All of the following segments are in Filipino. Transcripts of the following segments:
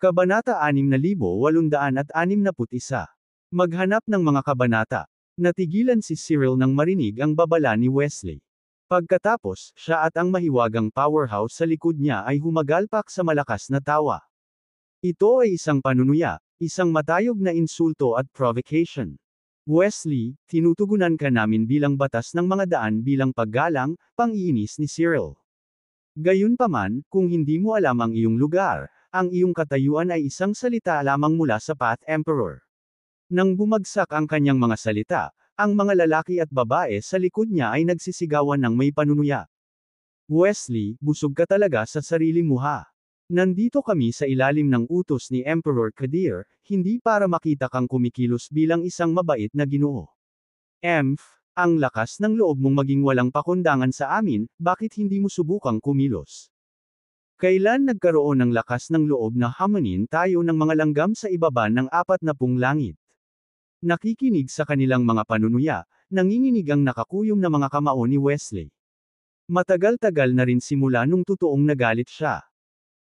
Kabanata 6,861. Maghanap ng mga kabanata. Natigilan si Cyril nang marinig ang babala ni Wesley. Pagkatapos, siya at ang mahiwagang powerhouse sa likod niya ay humagalpak sa malakas na tawa. Ito ay isang panunuya, isang matayog na insulto at provocation. Wesley, tinutugunan ka namin bilang batas ng mga daan bilang paggalang, pang-iinis ni Cyril. Gayunpaman, kung hindi mo alam ang iyong lugar, ang iyong katayuan ay isang salita lamang mula sa Path Emperor. Nang bumagsak ang kanyang mga salita, ang mga lalaki at babae sa likod niya ay nagsisigawan ng may panunuya. Wesley, busog ka talaga sa sarili mo ha. Nandito kami sa ilalim ng utos ni Emperor Kadir, hindi para makita kang kumikilos bilang isang mabait na ginoo. Emph, ang lakas ng loob mong maging walang pakundangan sa amin, bakit hindi mo subukang kumilos? Kailan nagkaroon ng lakas ng loob na hamunin tayo ng mga langgam sa ibaba ng 40 langit? Nakikinig sa kanilang mga panunuya, nanginginig ang nakakuyom na mga kamao ni Wesley. Matagal-tagal na rin simula nung totoong nagalit siya.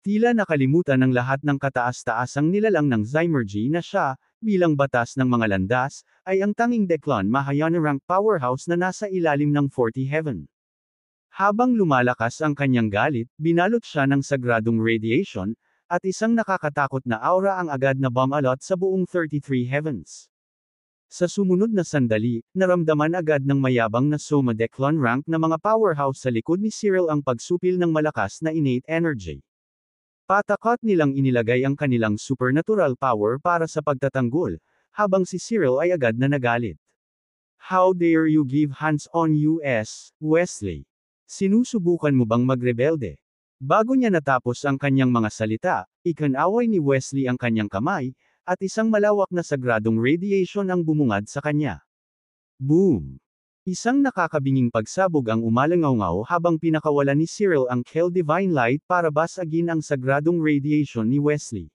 Tila nakalimutan ng lahat ng kataas-taasang nilalang ng Zymergy na siya, bilang batas ng mga landas, ay ang tanging Declan Mahayana rank powerhouse na nasa ilalim ng 40 heaven. Habang lumalakas ang kanyang galit, binalot siya ng sagradong radiation, at isang nakakatakot na aura ang agad na bumalot sa buong 33 heavens. Sa sumunod na sandali, naramdaman agad ng mayabang na Soma Declan rank na mga powerhouse sa likod ni Cyril ang pagsupil ng malakas na innate energy. Patakot nilang inilagay ang kanilang supernatural power para sa pagtatanggol, habang si Cyril ay agad na nagalit. How dare you give hands on us, Wesley? Sinusubukan mo bang magrebelde? Bago niya natapos ang kanyang mga salita, ikinaway ni Wesley ang kanyang kamay, at isang malawak na sagradong radiation ang bumungad sa kanya. Boom! Isang nakakabinging pagsabog ang umalangaw habang pinakawalan ni Cyril ang Kel Divine Light para basagin ang sagradong radiation ni Wesley.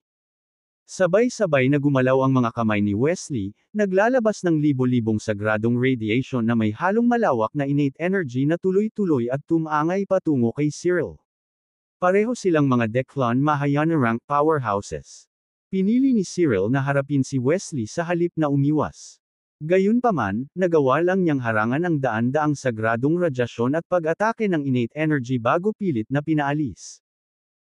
Sabay-sabay na gumalaw ang mga kamay ni Wesley, naglalabas ng libo-libong sagradong radiation na may halong malawak na innate energy na tuloy-tuloy at tumangay patungo kay Cyril. Pareho silang mga Declan Mahayana rank powerhouses. Pinili ni Cyril na harapin si Wesley sa halip na umiwas. Gayunpaman, nagawa lang niyang harangan ang daan-daang sagradong radyasyon at pag-atake ng innate energy bago pilit na pinaalis.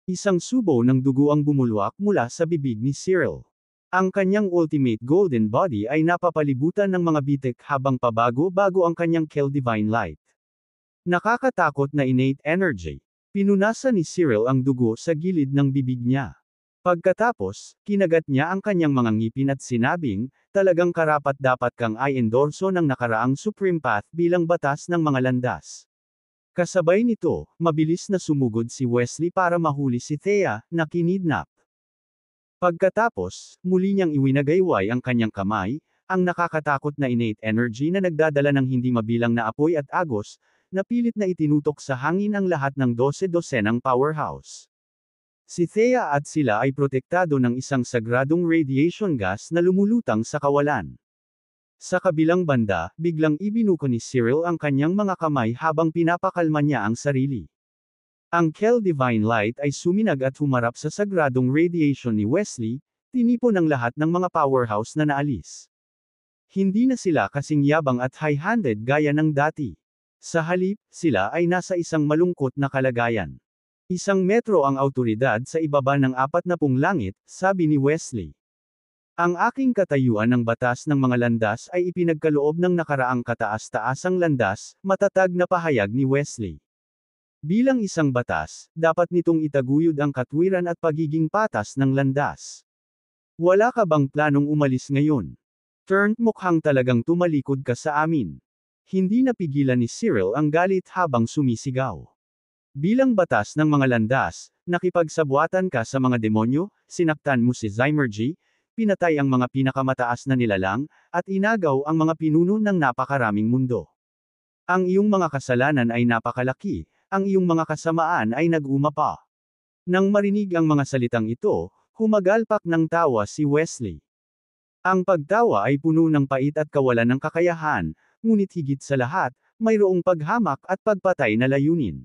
Isang subo ng dugo ang bumulwak mula sa bibig ni Cyril. Ang kanyang ultimate golden body ay napapalibutan ng mga bitik habang pabago-bago ang kanyang Kel Divine Light. Nakakatakot na innate energy. Pinunasan ni Cyril ang dugo sa gilid ng bibig niya. Pagkatapos, kinagat niya ang kanyang mga ngipin at sinabing, talagang karapat-dapat kang i-endorso ng nakaraang Supreme Path bilang batas ng mga landas. Kasabay nito, mabilis na sumugod si Wesley para mahuli si Thea, na kinidnap. Pagkatapos, muli niyang iwinagayway ang kanyang kamay, ang nakakatakot na innate energy na nagdadala ng hindi mabilang na apoy at agos, na pilit na itinutok sa hangin ang lahat ng 12-dosenang powerhouse. Si Thea at sila ay protektado ng isang sagradong radiation gas na lumulutang sa kawalan. Sa kabilang banda, biglang ibinuko ni Cyril ang kanyang mga kamay habang pinapakalma niya ang sarili. Ang Kel Divine Light ay suminag at humarap sa sagradong radiation ni Wesley, tinipon ang lahat ng mga powerhouse na naalis. Hindi na sila kasing yabang at high-handed gaya ng dati. Sa halip, sila ay nasa isang malungkot na kalagayan. Isang metro ang awtoridad sa ibaba ng 40 langit, sabi ni Wesley. Ang aking katayuan ng batas ng mga landas ay ipinagkaloob ng nakaraang kataas-taasang landas, matatag na pahayag ni Wesley. Bilang isang batas, dapat nitong itaguyod ang katwiran at pagiging patas ng landas. Wala ka bang planong umalis ngayon? Mukhang talagang tumalikod ka sa amin. Hindi napigilan ni Cyril ang galit habang sumisigaw. Bilang batas ng mga landas, nakipagsabwatan ka sa mga demonyo, sinaktan mo si Zymergy, pinatay ang mga pinakamataas na nilalang, at inagaw ang mga pinuno ng napakaraming mundo. Ang iyong mga kasalanan ay napakalaki, ang iyong mga kasamaan ay nag-uma pa. Nang marinig ang mga salitang ito, humagalpak ng tawa si Wesley. Ang pagtawa ay puno ng pait at kawalan ng kakayahan, ngunit higit sa lahat, mayroong paghamak at pagpatay na layunin.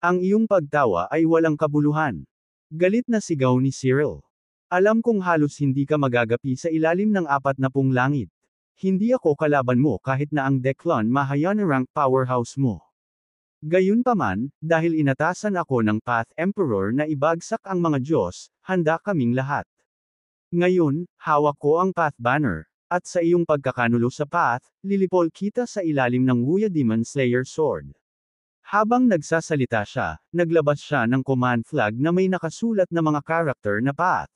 Ang iyong pagtawa ay walang kabuluhan. Galit na sigaw ni Cyril. Alam kong halos hindi ka magagapi sa ilalim ng 40 langit. Hindi ako kalaban mo kahit na ang Declan Mahayana rank powerhouse mo. Gayunpaman, dahil inatasan ako ng Path Emperor na ibagsak ang mga Diyos, handa kaming lahat. Ngayon, hawak ko ang Path Banner, at sa iyong pagkakanulo sa Path, lilipol kita sa ilalim ng Wuya Demon Slayer Sword. Habang nagsasalita siya, naglabas siya ng command flag na may nakasulat na mga karakter na Path.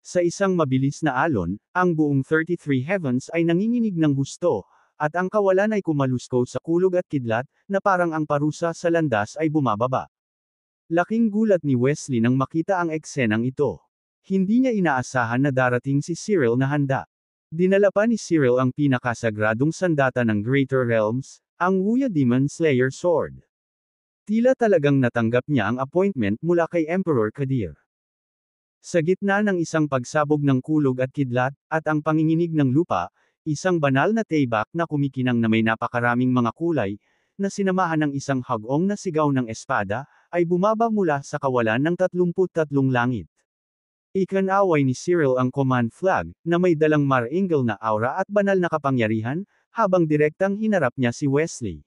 Sa isang mabilis na alon, ang buong 33 heavens ay nanginginig ng husto, at ang kawalan ay kumalusko sa kulog at kidlat, na parang ang parusa sa landas ay bumababa. Laking gulat ni Wesley nang makita ang eksenang ito. Hindi niya inaasahan na darating si Cyril na handa. Dinala pa ni Cyril ang pinakasagradong sandata ng Greater Realms, ang Wuya Demon Slayer Sword. Tila talagang natanggap niya ang appointment mula kay Emperor Kadir. Sa gitna ng isang pagsabog ng kulog at kidlat, at ang panginginig ng lupa, isang banal na taybak na kumikinang na may napakaraming mga kulay, na sinamahan ng isang hagong na sigaw ng espada, ay bumaba mula sa kawalan ng 33 langit. Ikinaway ni Cyril ang command flag, na may dalang marangal na aura at banal na kapangyarihan, habang direktang hinarap niya si Wesley.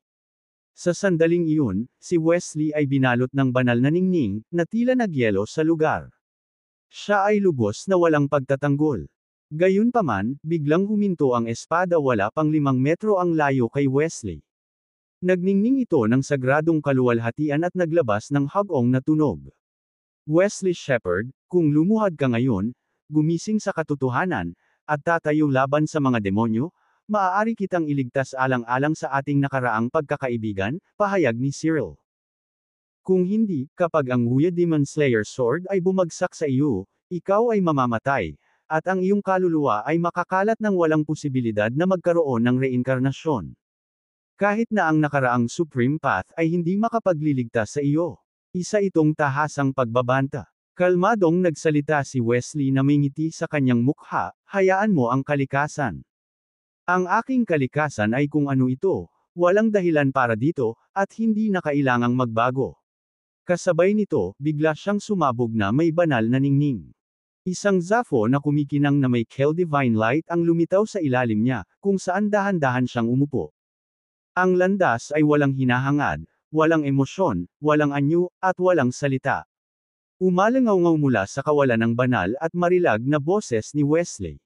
Sa sandaling iyon, si Wesley ay binalot ng banal na ningning, na tila nagyelo sa lugar. Siya ay lubos na walang pagtatanggol. Gayunpaman, biglang huminto ang espada wala pang 5 metro ang layo kay Wesley. Nagningning ito ng sagradong kaluwalhatian at naglabas ng hagong na tunog. Wesley Shepherd, kung lumuhad ka ngayon, gumising sa katotohanan, at tatayo laban sa mga demonyo, maaari kitang iligtas alang-alang sa ating nakaraang pagkakaibigan, pahayag ni Cyril. Kung hindi, kapag ang Wuya Demon Slayer Sword ay bumagsak sa iyo, ikaw ay mamamatay, at ang iyong kaluluwa ay makakalat ng walang posibilidad na magkaroon ng reinkarnasyon. Kahit na ang nakaraang Supreme Path ay hindi makapagliligtas sa iyo. Isa itong tahasang pagbabanta. Kalmadong nagsalita si Wesley na may ngiti sa kanyang mukha, hayaan mo ang kalikasan. Ang aking kalikasan ay kung ano ito, walang dahilan para dito, at hindi na kailangang magbago. Kasabay nito, bigla siyang sumabog na may banal na ningning. Isang Zafo na kumikinang na may Kel Divine Light ang lumitaw sa ilalim niya, kung saan dahan-dahan siyang umupo. Ang landas ay walang hinahangad, walang emosyon, walang anyo, at walang salita. Umalangaw-ngaw mula sa kawalan ng banal at marilag na boses ni Wesley.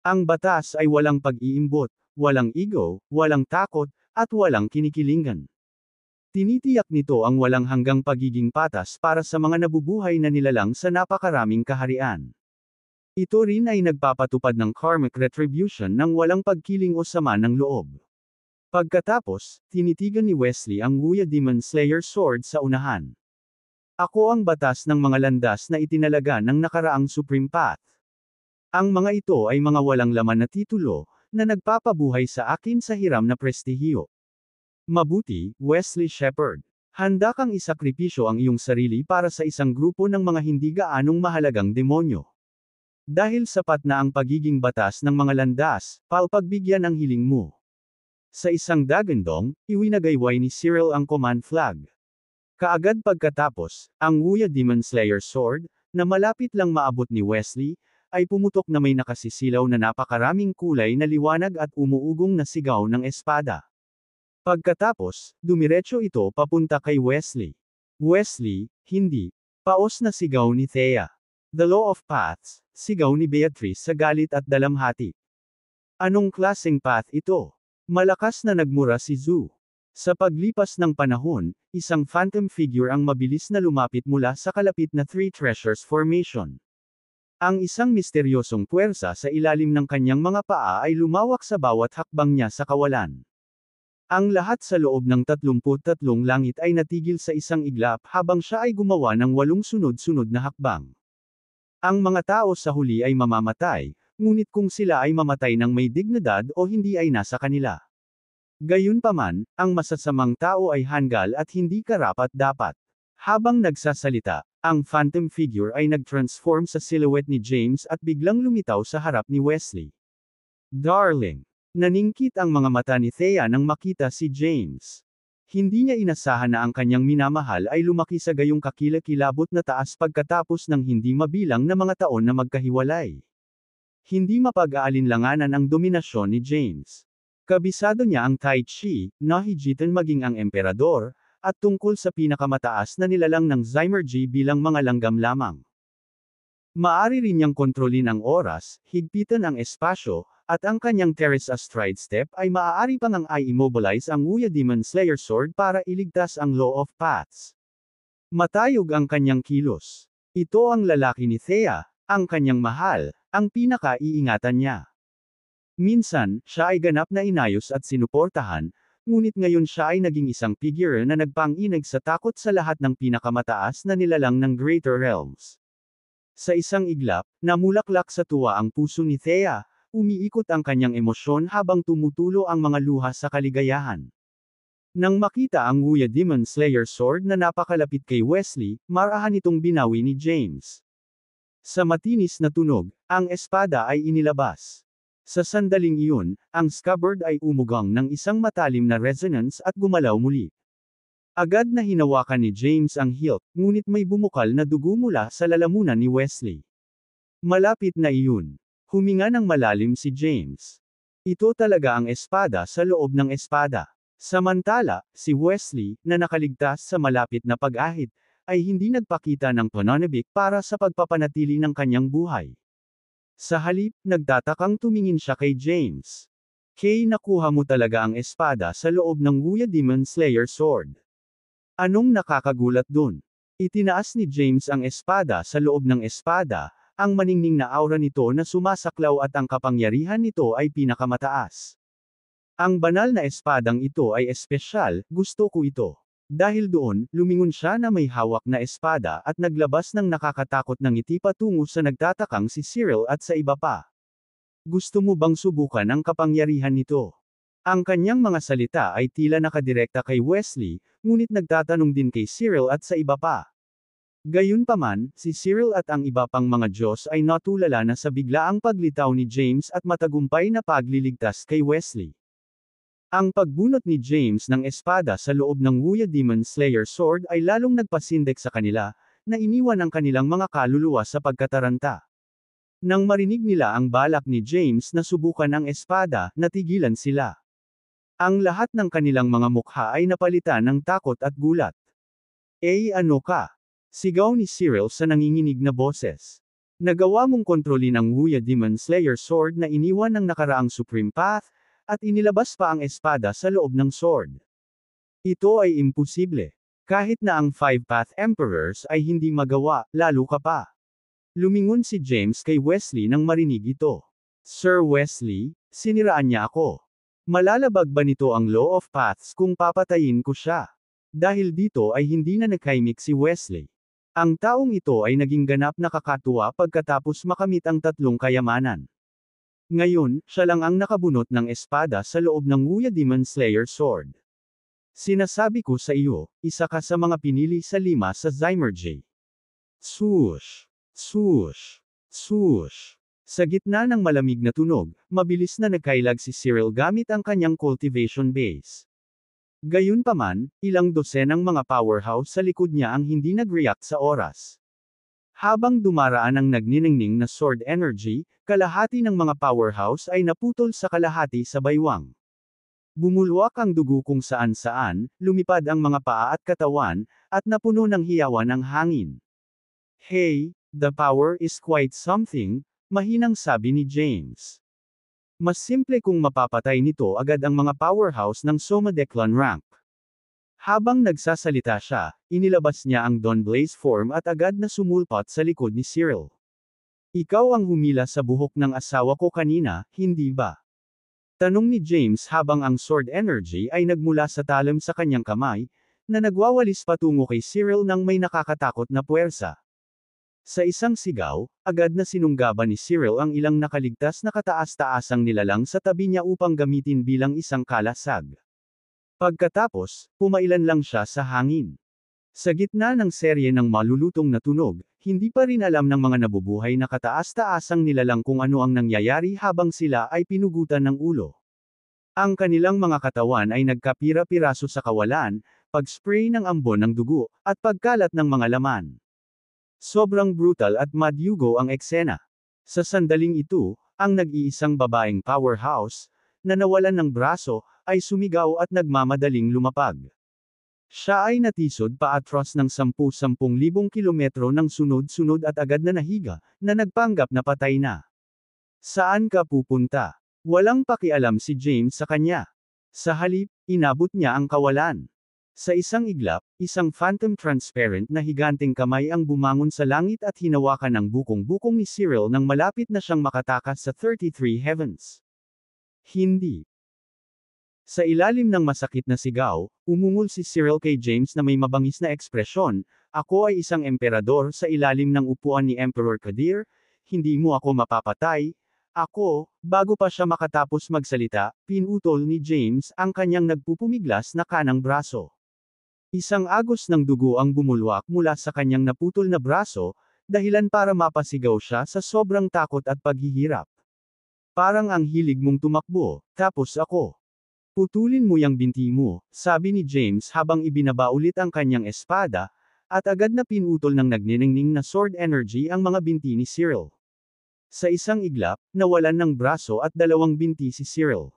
Ang batas ay walang pag-iimbot, walang ego, walang takot, at walang kinikilingan. Tinitiyak nito ang walang hanggang pagiging patas para sa mga nabubuhay na nilalang sa napakaraming kaharian. Ito rin ay nagpapatupad ng karmic retribution ng walang pagkiling o sama ng loob. Pagkatapos, tinitigan ni Wesley ang Wuya Demon Slayer Sword sa unahan. Ako ang batas ng mga landas na itinalaga ng nakaraang Supreme Path. Ang mga ito ay mga walang laman na titulo, na nagpapabuhay sa akin sa hiram na prestihiyo. Mabuti, Wesley Shepherd. Handa kang isakripisyo ang iyong sarili para sa isang grupo ng mga hindi gaanong mahalagang demonyo. Dahil sapat na ang pagiging batas ng mga landas, pagbigyan ang hiling mo. Sa isang dagandong, iwinagayway ni Cyril ang command flag. Kaagad pagkatapos, ang Wuya Demon Slayer Sword, na malapit lang maabot ni Wesley, ay pumutok na may nakasisilaw na napakaraming kulay na liwanag at umuugong na sigaw ng espada. Pagkatapos, dumiretso ito papunta kay Wesley. Wesley, hindi. Paos na sigaw ni Thea. The Law of Paths, sigaw ni Beatrice sa galit at dalamhati. Anong klaseng path ito? Malakas na nagmura si Zhu. Sa paglipas ng panahon, isang phantom figure ang mabilis na lumapit mula sa kalapit na Three Treasures Formation. Ang isang misteryosong puwersa sa ilalim ng kanyang mga paa ay lumawak sa bawat hakbang niya sa kawalan. Ang lahat sa loob ng 33 langit ay natigil sa isang iglap habang siya ay gumawa ng 8 sunod-sunod na hakbang. Ang mga tao sa huli ay mamamatay, ngunit kung sila ay mamatay ng may dignidad o hindi ay nasa kanila. Gayunpaman, ang masasamang tao ay hanggal at hindi karapat-dapat. Habang nagsasalita, ang phantom figure ay nag-transform sa silhouette ni James at biglang lumitaw sa harap ni Wesley. Darling! Naningkit ang mga mata ni Thea nang makita si James. Hindi niya inasahan na ang kanyang minamahal ay lumaki sa gayong kakilakilabot na taas pagkatapos ng hindi mabilang na mga taon na magkahiwalay. Hindi mapag-aalinlanganan ang dominasyon ni James. Kabisado niya ang Tai Chi, nahigitan maging ang emperador, at tungkol sa pinakamataas na nilalang ng Zymergy bilang mga langgam lamang. Maari rin niyang kontrolin ang oras, higpitan ang espasyo, at ang kanyang Terrace Astride Step ay maaari pang ang i-immobilize ang Wuya Demon Slayer Sword para iligtas ang Law of Paths. Matayog ang kanyang kilos. Ito ang lalaki ni Thea, ang kanyang mahal, ang pinaka-iingatan niya. Minsan, siya ay ganap na inayos at sinuportahan, ngunit ngayon siya ay naging isang figure na nagpang-inag sa takot sa lahat ng pinakamataas na nilalang ng Greater Realms. Sa isang iglap, namulaklak sa tuwa ang puso ni Thea, umiikot ang kanyang emosyon habang tumutulo ang mga luha sa kaligayahan. Nang makita ang Wuya Demon Slayer Sword na napakalapit kay Wesley, marahan itong binawi ni James. Sa matinis na tunog, ang espada ay inilabas. Sa sandaling iyon, ang scabbard ay umugang ng isang matalim na resonance at gumalaw muli. Agad na hinawakan ni James ang hilt, ngunit may bumukal na dugo mula sa lalamunan ni Wesley. Malapit na iyon. Huminga ng malalim si James. Ito talaga ang espada sa loob ng espada. Samantala, si Wesley, na nakaligtas sa malapit na pag-ahit, ay hindi nagpakita ng pananabik para sa pagpapanatili ng kanyang buhay. Sa halip, nagtatakang tumingin siya kay James. Kay, nakuha mo talaga ang espada sa loob ng Wuya Demon Slayer Sword. Anong nakakagulat dun? Itinaas ni James ang espada sa loob ng espada, ang maningning na aura nito na sumasaklaw at ang kapangyarihan nito ay pinakamataas. Ang banal na espadang ito ay espesyal, gusto ko ito. Dahil doon, lumingon siya na may hawak na espada at naglabas ng nakakatakot na ngiti patungo sa nagtatakang si Cyril at sa iba pa. Gusto mo bang subukan ang kapangyarihan nito? Ang kanyang mga salita ay tila nakadirekta kay Wesley, ngunit nagtatanong din kay Cyril at sa iba pa. Gayunpaman, si Cyril at ang iba pang mga Diyos ay natulala na sa biglaang paglitaw ni James at matagumpay na pagliligtas kay Wesley. Ang pagbunot ni James ng espada sa loob ng Wuya Demon Slayer Sword ay lalong nagpasindak sa kanila, na iniwan ang kanilang mga kaluluwa sa pagkataranta. Nang marinig nila ang balak ni James na subukan ang espada, natigilan sila. Ang lahat ng kanilang mga mukha ay napalitan ng takot at gulat. Ano ka? Sigaw ni Cyril sa nanginginig na boses. Nagawa mong kontrolin ang Wuya Demon Slayer Sword na iniwan ng nakaraang Supreme Path, at inilabas pa ang espada sa loob ng sword. Ito ay imposible. Kahit na ang Five Path Emperors ay hindi magawa, lalo ka pa. Lumingon si James kay Wesley nang marinig ito. Sir Wesley, siniraan niya ako. Malalabag ba nito ang Law of Paths kung papatayin ko siya? Dahil dito ay hindi na nakaimik si Wesley. Ang taong ito ay naging ganap na kakatuwa pagkatapos makamit ang tatlong kayamanan. Ngayon, siya lang ang nakabunot ng espada sa loob ng Wuya Demon Slayer Sword. Sinasabi ko sa iyo, isa ka sa mga pinili sa 5 sa Zymergy. Swoosh! Swoosh! Swoosh! Sa gitna ng malamig na tunog, mabilis na nagkailag si Cyril gamit ang kanyang cultivation base. Gayunpaman, ilang dosenang mga powerhouse sa likod niya ang hindi nag-react sa oras. Habang dumaraan ang nagniningning na sword energy, kalahati ng mga powerhouse ay naputol sa kalahati sa baywang. Bumulwak ang dugo kung saan-saan, lumipad ang mga paa at katawan, at napuno ng hiyawan ang hangin. Hey, the power is quite something, mahinang sabi ni James. Mas simple kung mapapatay nito agad ang mga powerhouse ng Soma Declan rank. Habang nagsasalita siya, inilabas niya ang Dawn Blaze form at agad na sumulpot sa likod ni Cyril. Ikaw ang humila sa buhok ng asawa ko kanina, hindi ba? Tanong ni James habang ang sword energy ay nagmula sa talim sa kanyang kamay, na nagwawalis patungo kay Cyril ng may nakakatakot na puwersa. Sa isang sigaw, agad na sinunggaban ni Cyril ang ilang nakaligtas na kataas-taasang nilalang sa tabi niya upang gamitin bilang isang kalasag. Pagkatapos, pumailan lang siya sa hangin. Sa gitna ng serye ng malulutong na tunog, hindi pa rin alam ng mga nabubuhay na kataas-taasang nilalang kung ano ang nangyayari habang sila ay pinugutan ng ulo. Ang kanilang mga katawan ay nagkapira-piraso sa kawalan, pag-spray ng ambon ng dugo, at pagkalat ng mga laman. Sobrang brutal at madyugo ang eksena. Sa sandaling ito, ang nag-iisang babaeng powerhouse, na nawalan ng braso, ay sumigaw at nagmamadaling lumapag. Siya ay natisod paatras ng 10,000 kilometro ng sunod-sunod at agad na nahiga, na nagpanggap na patay na. Saan ka pupunta? Walang pakialam si James sa kanya. Sa halip, inabot niya ang kawalan. Sa isang iglap, isang phantom transparent na higanteng kamay ang bumangon sa langit at hinawakan ang bukong-bukong ni Cyril nang malapit na siyang makatakas sa 33 heavens. Hindi. Sa ilalim ng masakit na sigaw, umungol si Cyril kay James na may mabangis na ekspresyon, "Ako ay isang emperador sa ilalim ng upuan ni Emperor Kadir, hindi mo ako mapapatay." Ako, bago pa siya makatapos magsalita, pinutol ni James ang kanyang nagpupumiglas na kanang braso. Isang agos ng dugo ang bumulwak mula sa kanyang naputol na braso, dahilan para mapasigaw siya sa sobrang takot at paghihirap. Parang ang hilig mong tumakbo, tapos ako. Putulin mo yang binti mo, sabi ni James habang ibinaba ulit ang kanyang espada, at agad na pinutol ng nagniningning na sword energy ang mga binti ni Cyril. Sa isang iglap, nawalan ng braso at dalawang binti si Cyril.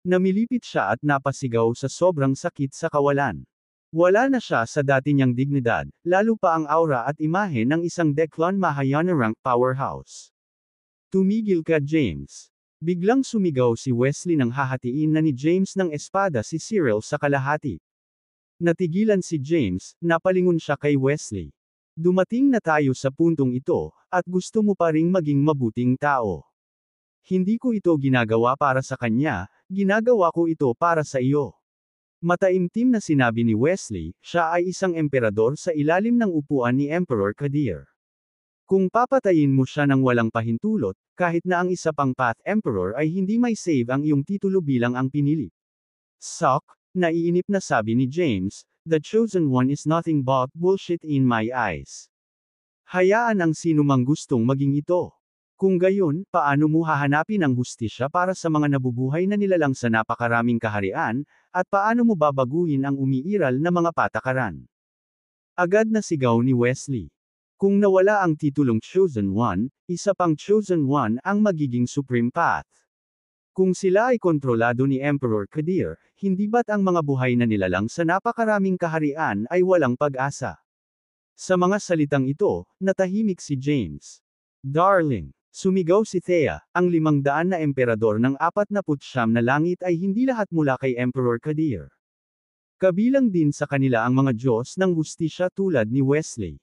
Namilipit siya at napasigaw sa sobrang sakit sa kawalan. Wala na siya sa dati niyang dignidad, lalo pa ang aura at imahe ng isang Declan Mahayana rank powerhouse. Tumigil ka, James. Biglang sumigaw si Wesley nang hahatiin na ni James ng espada si Cyril sa kalahati. Natigilan si James, napalingon siya kay Wesley. Dumating na tayo sa puntong ito, at gusto mo pa ring maging mabuting tao. Hindi ko ito ginagawa para sa kanya, ginagawa ko ito para sa iyo. Mataimtim na sinabi ni Wesley, siya ay isang emperador sa ilalim ng upuan ni Emperor Kadir. Kung papatayin mo siya ng walang pahintulot, kahit na ang isa pang Path Emperor ay hindi may save ang iyong titulo bilang ang pinili. Sok, naiinip na sabi ni James, the chosen one is nothing but bullshit in my eyes. Hayaan ang sinumang gustong maging ito. Kung gayon, paano mo hahanapin ang hustisya para sa mga nabubuhay na nilalang sa napakaraming kaharian, at paano mo babaguhin ang umiiral na mga patakaran? Agad na sigaw ni Wesley. Kung nawala ang titulong Chosen One, isa pang Chosen One ang magiging Supreme Path. Kung sila ay kontrolado ni Emperor Kadir, hindi ba't ang mga buhay na nilalang sa napakaraming kaharian ay walang pag-asa? Sa mga salitang ito, natahimik si James. Darling. Sumigaw si Thea, ang 500 na emperador ng 49 na langit ay hindi lahat mula kay Emperor Kadir. Kabilang din sa kanila ang mga Diyos ng hustisya tulad ni Wesley.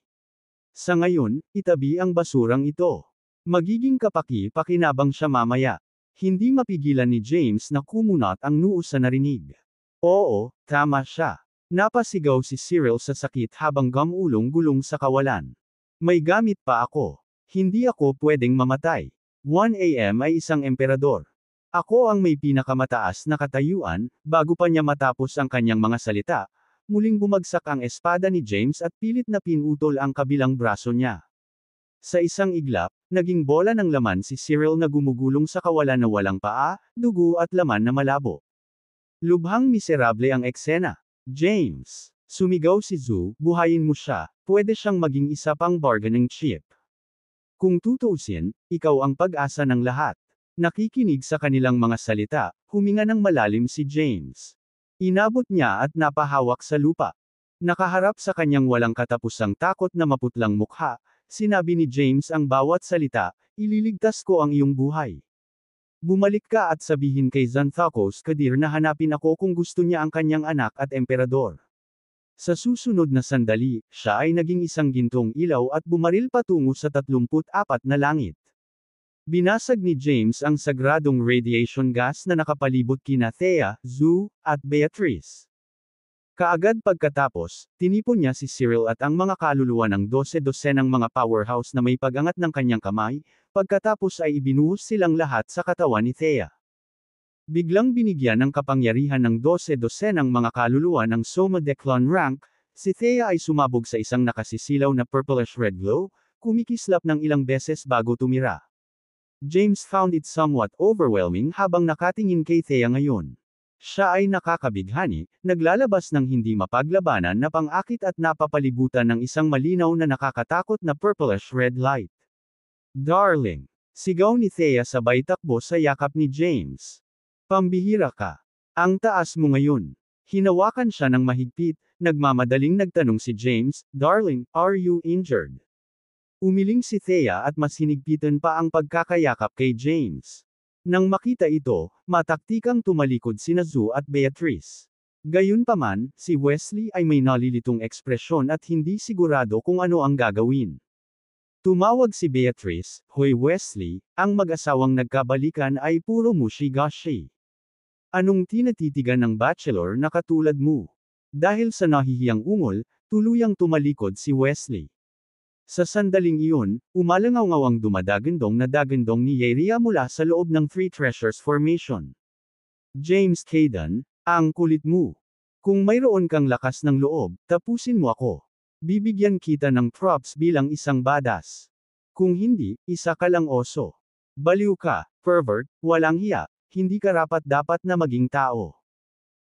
Sa ngayon, itabi ang basurang ito. Magiging kapaki-pakinabang siya mamaya. Hindi mapigilan ni James na kumunat ang noo sa narinig. Oo, tama siya. Napasigaw si Cyril sa sakit habang gumulong-gulong sa kawalan. May gamit pa ako. Hindi ako pwedeng mamatay. 1 AM ay isang emperador. Ako ang may pinakamataas na katayuan, bago pa niya matapos ang kanyang mga salita, muling bumagsak ang espada ni James at pilit na pinutol ang kabilang braso niya. Sa isang iglap, naging bola ng laman si Cyril na gumugulong sa kawalan na walang paa, dugo at laman na malabo. Lubhang miserable ang eksena. James! Sumigaw si Zoo, buhayin mo siya, pwede siyang maging isa pang bargaining chip. Kung tutuusin, ikaw ang pag-asa ng lahat. Nakikinig sa kanilang mga salita, huminga ng malalim si James. Inabot niya at napahawak sa lupa. Nakaharap sa kanyang walang katapusang takot na maputlang mukha, sinabi ni James ang bawat salita, ililigtas ko ang iyong buhay. Bumalik ka at sabihin kay Xanthakos Kadir na hanapin ako kung gusto niya ang kanyang anak at emperador. Sa susunod na sandali, siya ay naging isang gintong ilaw at bumaril patungo sa 34 na langit. Binasag ni James ang sagradong radiation gas na nakapalibot kina Thea, Zoo, at Beatrice. Kaagad pagkatapos, tinipon niya si Cyril at ang mga kaluluwa ng 12-dosenang mga powerhouse na may pag-angat ng kanyang kamay, pagkatapos ay ibinuhos silang lahat sa katawan ni Thea. Biglang binigyan ng kapangyarihan ng 12-dosenang mga kaluluwa ng Soma Declan rank, si Thea ay sumabog sa isang nakasisilaw na purplish red glow, kumikislap ng ilang beses bago tumira. James found it somewhat overwhelming habang nakatingin kay Thea ngayon. Siya ay nakakabighani, naglalabas ng hindi mapaglabanan na pang-akit at napapalibutan ng isang malinaw na nakakatakot na purplish red light. Darling! Sigaw ni Thea sabay takbo sa yakap ni James. Pambihira ka. Ang taas mo ngayon. Hinawakan siya ng mahigpit, nagmamadaling nagtanong si James, Darling, are you injured? Umiling si Thea at mas hinigpitan pa ang pagkakayakap kay James. Nang makita ito, mataktikang tumalikod sina Zoo at Beatrice. Gayunpaman, si Wesley ay may nalilitong ekspresyon at hindi sigurado kung ano ang gagawin. Tumawag si Beatrice, Hoy Wesley, ang mag-asawang nagkabalikan ay puro mushi-gashi. Anong tinatitigan ng bachelor na katulad mo? Dahil sa nahihiyang ungol, tuluyang tumalikod si Wesley. Sa sandaling iyon, umalangaw-ngaw ang dumadagandong na dagandong ni Yeria mula sa loob ng Three Treasures Formation. James Caden, ang kulit mo. Kung mayroon kang lakas ng loob, tapusin mo ako. Bibigyan kita ng props bilang isang badass. Kung hindi, isa ka lang oso. Baliw ka, pervert, walang hiya, hindi karapat-dapat na maging tao.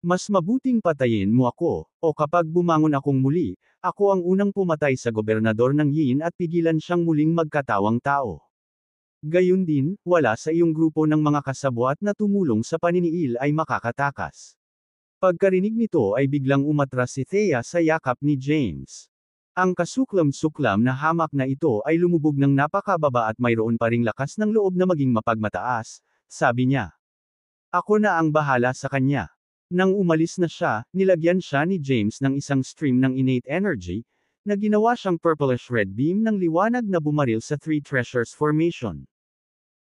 Mas mabuting patayin mo ako, o kapag bumangon akong muli, ako ang unang pumatay sa gobernador ng Yin at pigilan siyang muling magkatawang tao. Gayun din, wala sa iyong grupo ng mga kasabwat na tumulong sa paniniil ay makakatakas. Pagkarinig nito ay biglang umatras si Thea sa yakap ni James. Ang kasuklam-suklam na hamak na ito ay lumubog ng napakababa at mayroon pa ring lakas ng loob na maging mapagmataas, sabi niya. Ako na ang bahala sa kanya. Nang umalis na siya, nilagyan siya ni James ng isang stream ng innate energy, na ginawa siyang purplish red beam ng liwanag na bumaril sa Three Treasures Formation.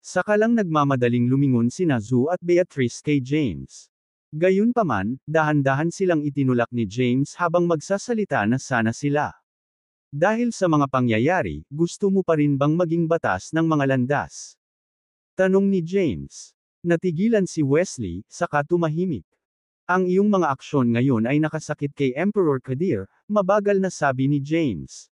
Saka lang nagmamadaling lumingon sina Zoo at Beatrice kay James. Gayunpaman, dahan-dahan silang itinulak ni James habang magsasalita na sana sila. Dahil sa mga pangyayari, gusto mo pa rin bang maging batas ng mga landas? Tanong ni James. Natigilan si Wesley, saka tumahimik. Ang iyong mga aksyon ngayon ay nakasakit kay Emperor Kadir, mabagal na sabi ni James.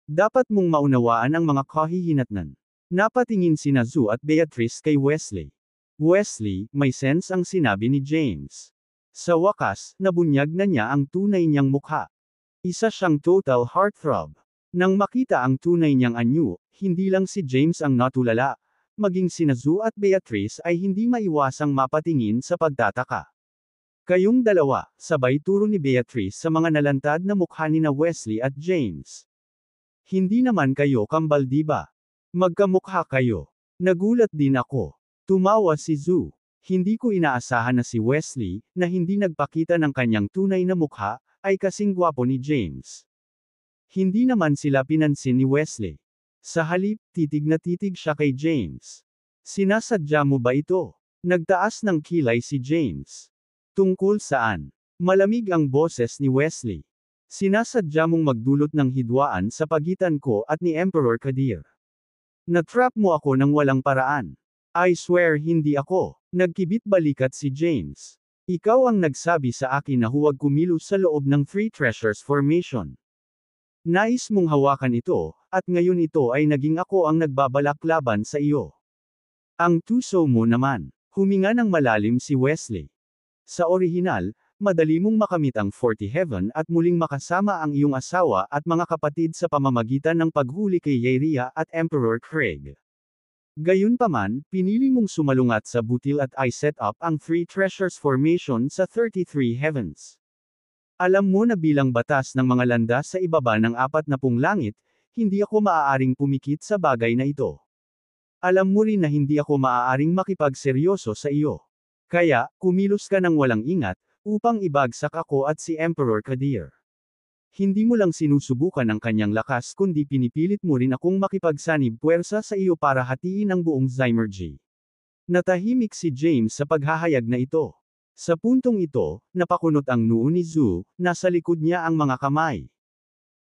Dapat mong maunawaan ang mga kahihinatnan. Napatingin sina Zoo at Beatrice kay Wesley. Wesley, may sense ang sinabi ni James. Sa wakas, nabunyag na niya ang tunay niyang mukha. Isa siyang total heartthrob. Nang makita ang tunay niyang anyo, hindi lang si James ang natulala, maging sina Zoo at Beatrice ay hindi maiwasang mapatingin sa pagtataka. Kayong dalawa, sabay turo ni Beatrice sa mga nalantad na mukha ni na Wesley at James. Hindi naman kayo kambal diba? Magkamukha kayo. Nagulat din ako. Tumawa si Zoo. Hindi ko inaasahan na si Wesley, na hindi nagpakita ng kanyang tunay na mukha, ay kasing gwapo ni James. Hindi naman sila pinansin ni Wesley. Sa halip, titig na titig siya kay James. Sinasadya mo ba ito? Nagtaas ng kilay si James. Tungkol saan? Malamig ang boses ni Wesley. Sinasadya mong magdulot ng hidwaan sa pagitan ko at ni Emperor Kadir. Natrap mo ako ng walang paraan. I swear hindi ako. Nagkibit balikat si James. Ikaw ang nagsabi sa akin na huwag kumilos sa loob ng Three Treasures Formation. Nais mong hawakan ito, at ngayon ito ay naging ako ang nagbabalak laban sa iyo. Ang tuso mo naman. Huminga ng malalim si Wesley. Sa orihinal, madali mong makamit ang 40 Heaven at muling makasama ang iyong asawa at mga kapatid sa pamamagitan ng paghuli kay Yeria at Emperor Craig. Gayunpaman, pinili mong sumalungat sa butil at I set up ang Three Treasures Formation sa 33 Heavens. Alam mo na bilang batas ng mga landas sa ibaba ng 40 langit, hindi ako maaaring pumikit sa bagay na ito. Alam mo rin na hindi ako maaaring makipagseryoso sa iyo. Kaya, kumilos ka ng walang ingat, upang ibagsak ako at si Emperor Kadir. Hindi mo lang sinusubukan ang kanyang lakas kundi pinipilit mo rin akong makipagsanib puwersa sa iyo para hatiin ang buong Zymergy. Natahimik si James sa paghahayag na ito. Sa puntong ito, napakunot ang noo ni Zoo, nasa likod niya ang mga kamay.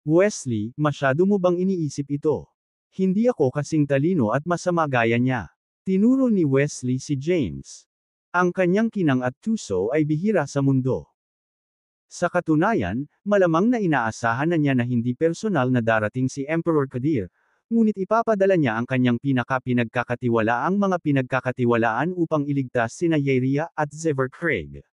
Wesley, masyado mo bang iniisip ito? Hindi ako kasing talino at masama gaya niya. Tinuro ni Wesley si James. Ang kanyang kinang at tuso ay bihira sa mundo. Sa katunayan, malamang na inaasahan na niya na hindi personal na darating si Emperor Kadir, ngunit ipapadala niya ang kanyang pinagkakatiwalaang mga pinagkakatiwalaan upang iligtas sina Yrria at Xavier Craig.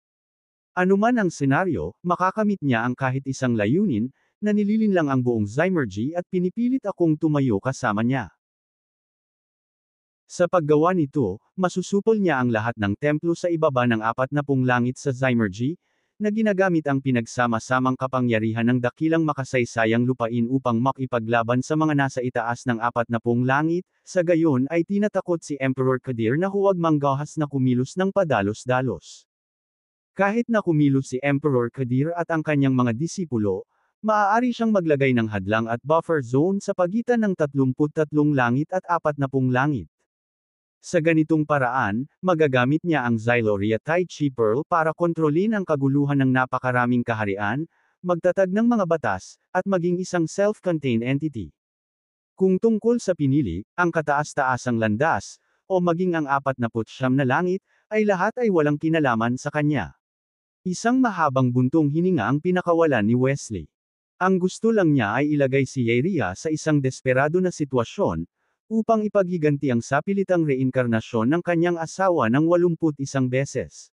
Anuman ang senaryo, makakamit niya ang kahit isang layunin, na nililinlang ang buong Zymergy at pinipilit akong tumayo kasama niya. Sa paggawa nito, masusupol niya ang lahat ng templo sa ibaba ng 40 langit sa Zymergy, na ginagamit ang pinagsama-samang kapangyarihan ng dakilang makasaysayang lupain upang makipaglaban sa mga nasa itaas ng 40 langit, sa gayon ay tinatakot si Emperor Kadir na huwag manggahas na kumilos ng padalos-dalos. Kahit na kumilos si Emperor Kadir at ang kanyang mga disipulo, maaari siyang maglagay ng hadlang at buffer zone sa pagitan ng 33 langit at 40 langit. Sa ganitong paraan, magagamit niya ang Xyloria Tai Chi Pearl para kontrolin ang kaguluhan ng napakaraming kaharian, magtatag ng mga batas, at maging isang self-contained entity. Kung tungkol sa pinili, ang kataas-taasang landas, o maging ang 49 na langit, ay lahat ay walang kinalaman sa kanya. Isang mahabang buntong hininga ang pinakawalan ni Wesley. Ang gusto lang niya ay ilagay si Yrria sa isang desperado na sitwasyon, upang ipaghiganti ang sapilitang reinkarnasyon ng kanyang asawa ng 81 beses.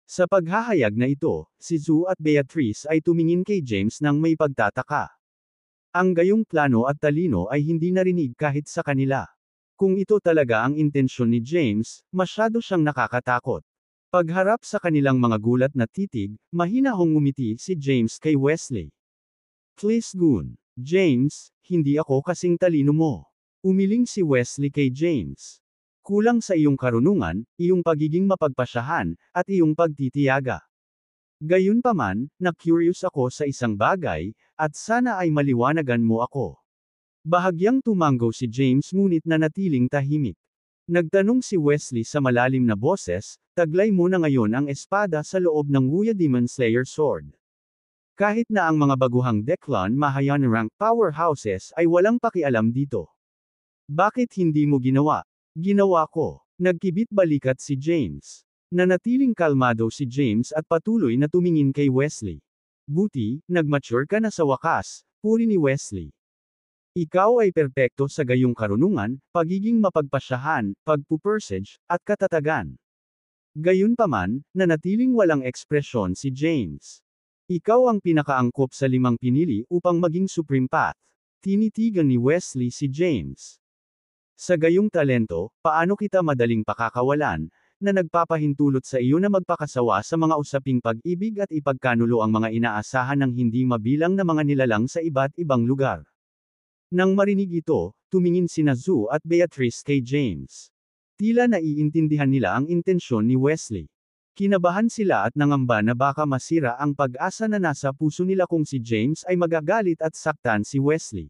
Sa paghahayag na ito, si Zhu at Beatrice ay tumingin kay James nang may pagtataka. Ang gayong plano at talino ay hindi narinig kahit sa kanila. Kung ito talaga ang intensyon ni James, masyado siyang nakakatakot. Pagharap sa kanilang mga gulat na titig, mahinahong ngumiti si James kay Wesley. Please Gun. James, hindi ako kasing talino mo. Umiling si Wesley kay James. Kulang sa iyong karunungan, iyong pagiging mapagpasyahan, at iyong pagtitiyaga. Gayunpaman, na-curious ako sa isang bagay, at sana ay maliwanagan mo ako. Bahagyang tumango si James ngunit nanatiling tahimik. Nagtanong si Wesley sa malalim na boses, taglay mo na ngayon ang espada sa loob ng Wuya Demon Slayer Sword. Kahit na ang mga baguhang Declan Mahayana rank powerhouses ay walang pakialam dito. Bakit hindi mo ginawa? Ginawa ko. Nagkibit balikat si James. Nanatiling kalmado si James at patuloy na tumingin kay Wesley. Buti, nagmature ka na sa wakas, puri ni Wesley. Ikaw ay perpekto sa gayong karunungan, pagiging mapagpasyahan, pagpupursage, at katatagan. Gayunpaman, nanatiling walang ekspresyon si James. Ikaw ang pinakaangkop sa 5 pinili upang maging Supreme Path. Tinitigan ni Wesley si James. Sa gayong talento, paano kita madaling pakakawalan, na nagpapahintulot sa iyo na magpakasawa sa mga usaping pag-ibig at ipagkanulo ang mga inaasahan ng hindi mabilang na mga nilalang sa iba't ibang lugar. Nang marinig ito, tumingin sina Zhu at Beatrice kay James. Tila naiintindihan nila ang intensyon ni Wesley. Kinabahan sila at nangamba na baka masira ang pag-asa na nasa puso nila kung si James ay magagalit at saktan si Wesley.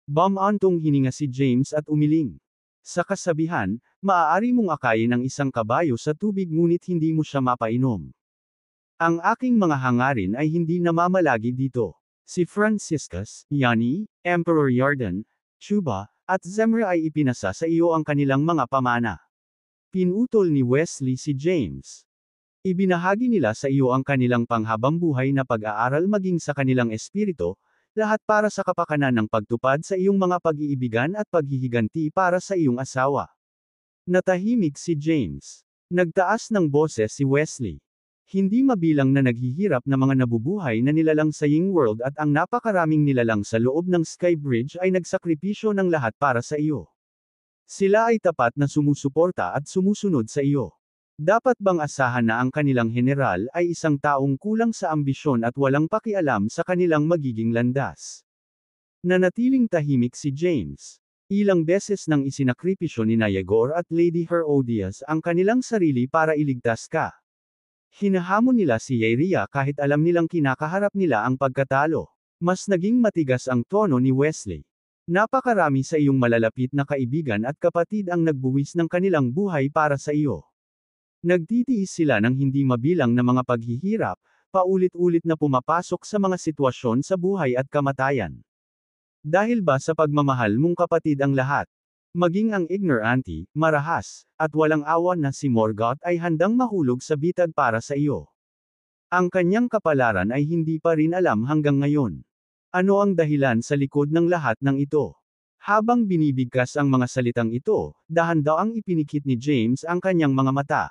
Bumantong hininga si James at umiling. Sa kasabihan, maaari mong akayin ang isang kabayo sa tubig ngunit hindi mo siya mapainom. Ang aking mga hangarin ay hindi namamalagi dito. Si Franciscus, Yanni, Emperor Yarden, Chuba, at Zemra ay ipinasa sa iyo ang kanilang mga pamana. Pinutol ni Wesley si James. Ibinahagi nila sa iyo ang kanilang panghabang buhay na pag-aaral maging sa kanilang espiritu, lahat para sa kapakanan ng pagtupad sa iyong mga pag-iibigan at paghihiganti para sa iyong asawa. Natahimik si James. Nagtaas ng boses si Wesley. Hindi mabilang na naghihirap na mga nabubuhay na nilalang sa Ying World at ang napakaraming nilalang sa loob ng Sky Bridge ay nagsakripisyo ng lahat para sa iyo. Sila ay tapat na sumusuporta at sumusunod sa iyo. Dapat bang asahan na ang kanilang general ay isang taong kulang sa ambisyon at walang pakialam sa kanilang magiging landas? Nanatiling tahimik si James. Ilang beses nang isinakripisyo ni Nayagor at Lady Herodias ang kanilang sarili para iligtas ka. Hinahamon nila si Yrria kahit alam nilang kinakaharap nila ang pagkatalo. Mas naging matigas ang tono ni Wesley. Napakarami sa iyong malalapit na kaibigan at kapatid ang nagbuwis ng kanilang buhay para sa iyo. Nagtitiis sila ng hindi mabilang na mga paghihirap, paulit-ulit na pumapasok sa mga sitwasyon sa buhay at kamatayan. Dahil ba sa pagmamahal mong kapatid ang lahat? Maging ang ignorante, marahas, at walang awa na si Morgoth ay handang mahulog sa bitag para sa iyo. Ang kanyang kapalaran ay hindi pa rin alam hanggang ngayon. Ano ang dahilan sa likod ng lahat ng ito? Habang binibigkas ang mga salitang ito, dahan-daang ipinikit ni James ang kanyang mga mata.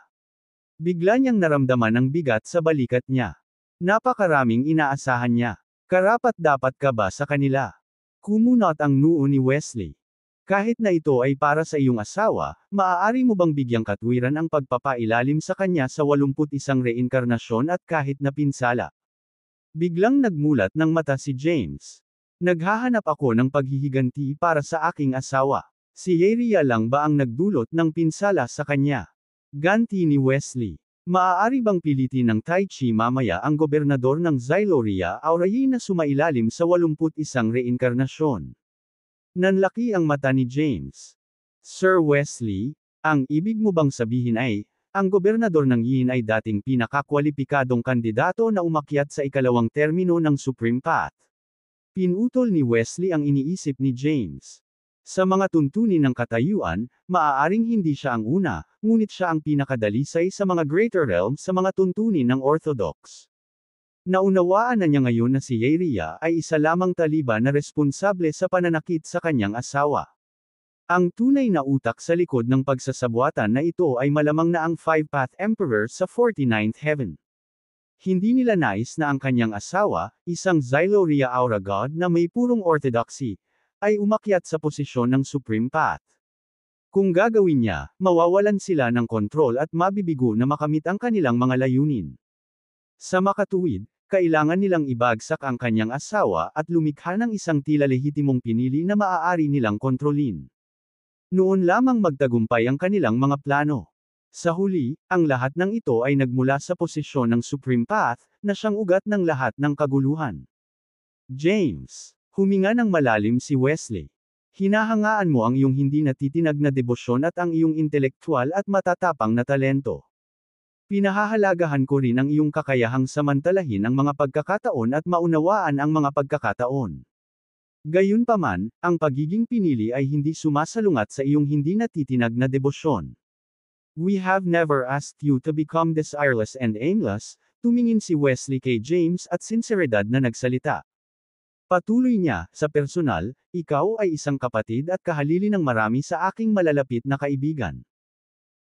Bigla niyang naramdaman ang bigat sa balikat niya. Napakaraming inaasahan niya. Karapat-dapat ka ba sa kanila? Kumunot ang noo ni Wesley. Kahit na ito ay para sa iyong asawa, maaari mo bang bigyang katwiran ang pagpapailalim sa kanya sa 81 reinkarnasyon at kahit na pinsala? Biglang nagmulat ng mata si James. Naghahanap ako ng paghihiganti para sa aking asawa. Si Yeria lang ba ang nagdulot ng pinsala sa kanya? Ganti ni Wesley. Maaari bang pilitin ng Tai Chi mamaya ang gobernador ng Xyloria Aurayi na sumailalim sa 81 reinkarnasyon? Nanlaki ang mata ni James. Sir Wesley, ang ibig mo bang sabihin ay, ang gobernador ng Yin ay dating pinakakwalipikadong kandidato na umakyat sa ikalawang termino ng Supreme Path? Pinutol ni Wesley ang iniisip ni James. Sa mga tuntunin ng katayuan, maaaring hindi siya ang una, ngunit siya ang pinakadalisay sa mga greater realms sa mga tuntunin ng Orthodox. Naunawaan na niya ngayon na si Yeria ay isa lamang Taliban na responsable sa pananakit sa kanyang asawa. Ang tunay na utak sa likod ng pagsasabwatan na ito ay malamang na ang Five-Path Emperor sa 49th Heaven. Hindi nila nais na ang kanyang asawa, isang Xyloria Aura God na may purong orthodoxy, ay umakyat sa posisyon ng Supreme Path. Kung gagawin niya, mawawalan sila ng kontrol at mabibigo na makamit ang kanilang mga layunin. Sa makatuwid, kailangan nilang ibagsak ang kanyang asawa at lumikha ng isang tila lehitimong pinili na maaari nilang kontrolin. Noon lamang magtagumpay ang kanilang mga plano. Sa huli, ang lahat ng ito ay nagmula sa posisyon ng Supreme Path, na siyang ugat ng lahat ng kaguluhan. James. Huminga ng malalim si Wesley. Hinahangaan mo ang iyong hindi natitinag na debosyon at ang iyong intelektual at matatapang na talento. Pinahahalagahan ko rin ang iyong kakayahang samantalahin ang mga pagkakataon at maunawaan ang mga pagkakataon. Gayunpaman, ang pagiging pinili ay hindi sumasalungat sa iyong hindi natitinag na debosyon. We have never asked you to become desireless and aimless, tumingin si Wesley kay James at sinseridad na nagsalita. Patuloy niya, sa personal, ikaw ay isang kapatid at kahalili ng marami sa aking malalapit na kaibigan.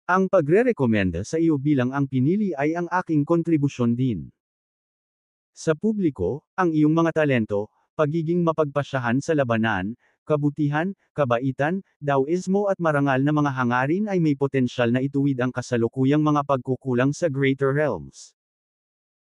Ang pagre-rekomenda sa iyo bilang ang pinili ay ang aking kontribusyon din. Sa publiko, ang iyong mga talento, pagiging mapagpasyahan sa labanan, kabutihan, kabaitan, Daoismo at marangal na mga hangarin ay may potensyal na ituwid ang kasalukuyang mga pagkukulang sa greater realms.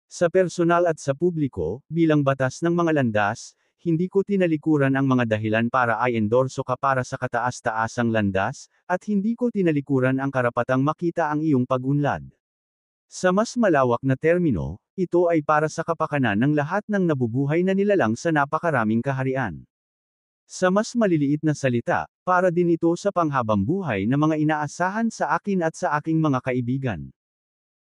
Sa personal at sa publiko, bilang batas ng mga landas, hindi ko tinalikuran ang mga dahilan para i-endorso ka para sa kataas-taasang landas, at hindi ko tinalikuran ang karapatang makita ang iyong pag-unlad. Sa mas malawak na termino, ito ay para sa kapakanan ng lahat ng nabubuhay na nilalang sa napakaraming kaharian. Sa mas maliliit na salita, para din ito sa panghabang buhay na mga inaasahan sa akin at sa aking mga kaibigan.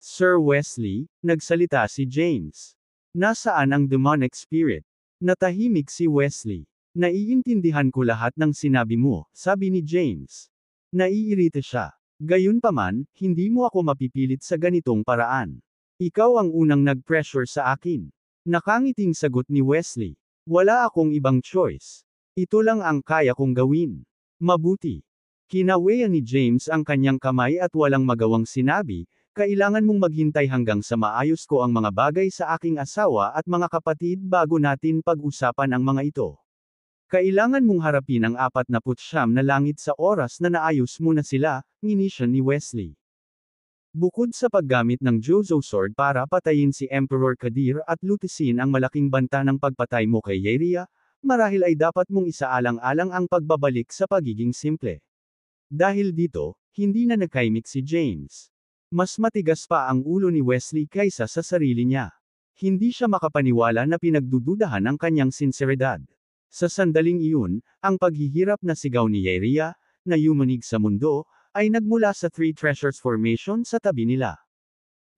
Sir Wesley, nagsalita si James. Nasaan ang demonic spirit? Natahimik si Wesley. Naiintindihan ko lahat ng sinabi mo, sabi ni James. Naiirita siya. Gayunpaman, hindi mo ako mapipilit sa ganitong paraan. Ikaw ang unang nag-pressure sa akin. Nakangiting sagot ni Wesley. Wala akong ibang choice. Ito lang ang kaya kong gawin. Mabuti. Kinawean ni James ang kanyang kamay at walang magawang sinabi, kailangan mong maghintay hanggang sa maayos ko ang mga bagay sa aking asawa at mga kapatid bago natin pag-usapan ang mga ito. Kailangan mong harapin ang 49 na langit sa oras na naayos mo na sila, nginisyon ni Wesley. Bukod sa paggamit ng Jozo Sword para patayin si Emperor Kadir at lutisin ang malaking banta ng pagpatay mo kay Yeria, marahil ay dapat mong isaalang-alang ang pagbabalik sa pagiging simple. Dahil dito, hindi na nakaimik si James. Mas matigas pa ang ulo ni Wesley kaysa sa sarili niya. Hindi siya makapaniwala na pinagdududahan ang kanyang sinseridad. Sa sandaling iyon, ang paghihirap na sigaw ni Yeria, na yumanig sa mundo, ay nagmula sa Three Treasures Formation sa tabi nila.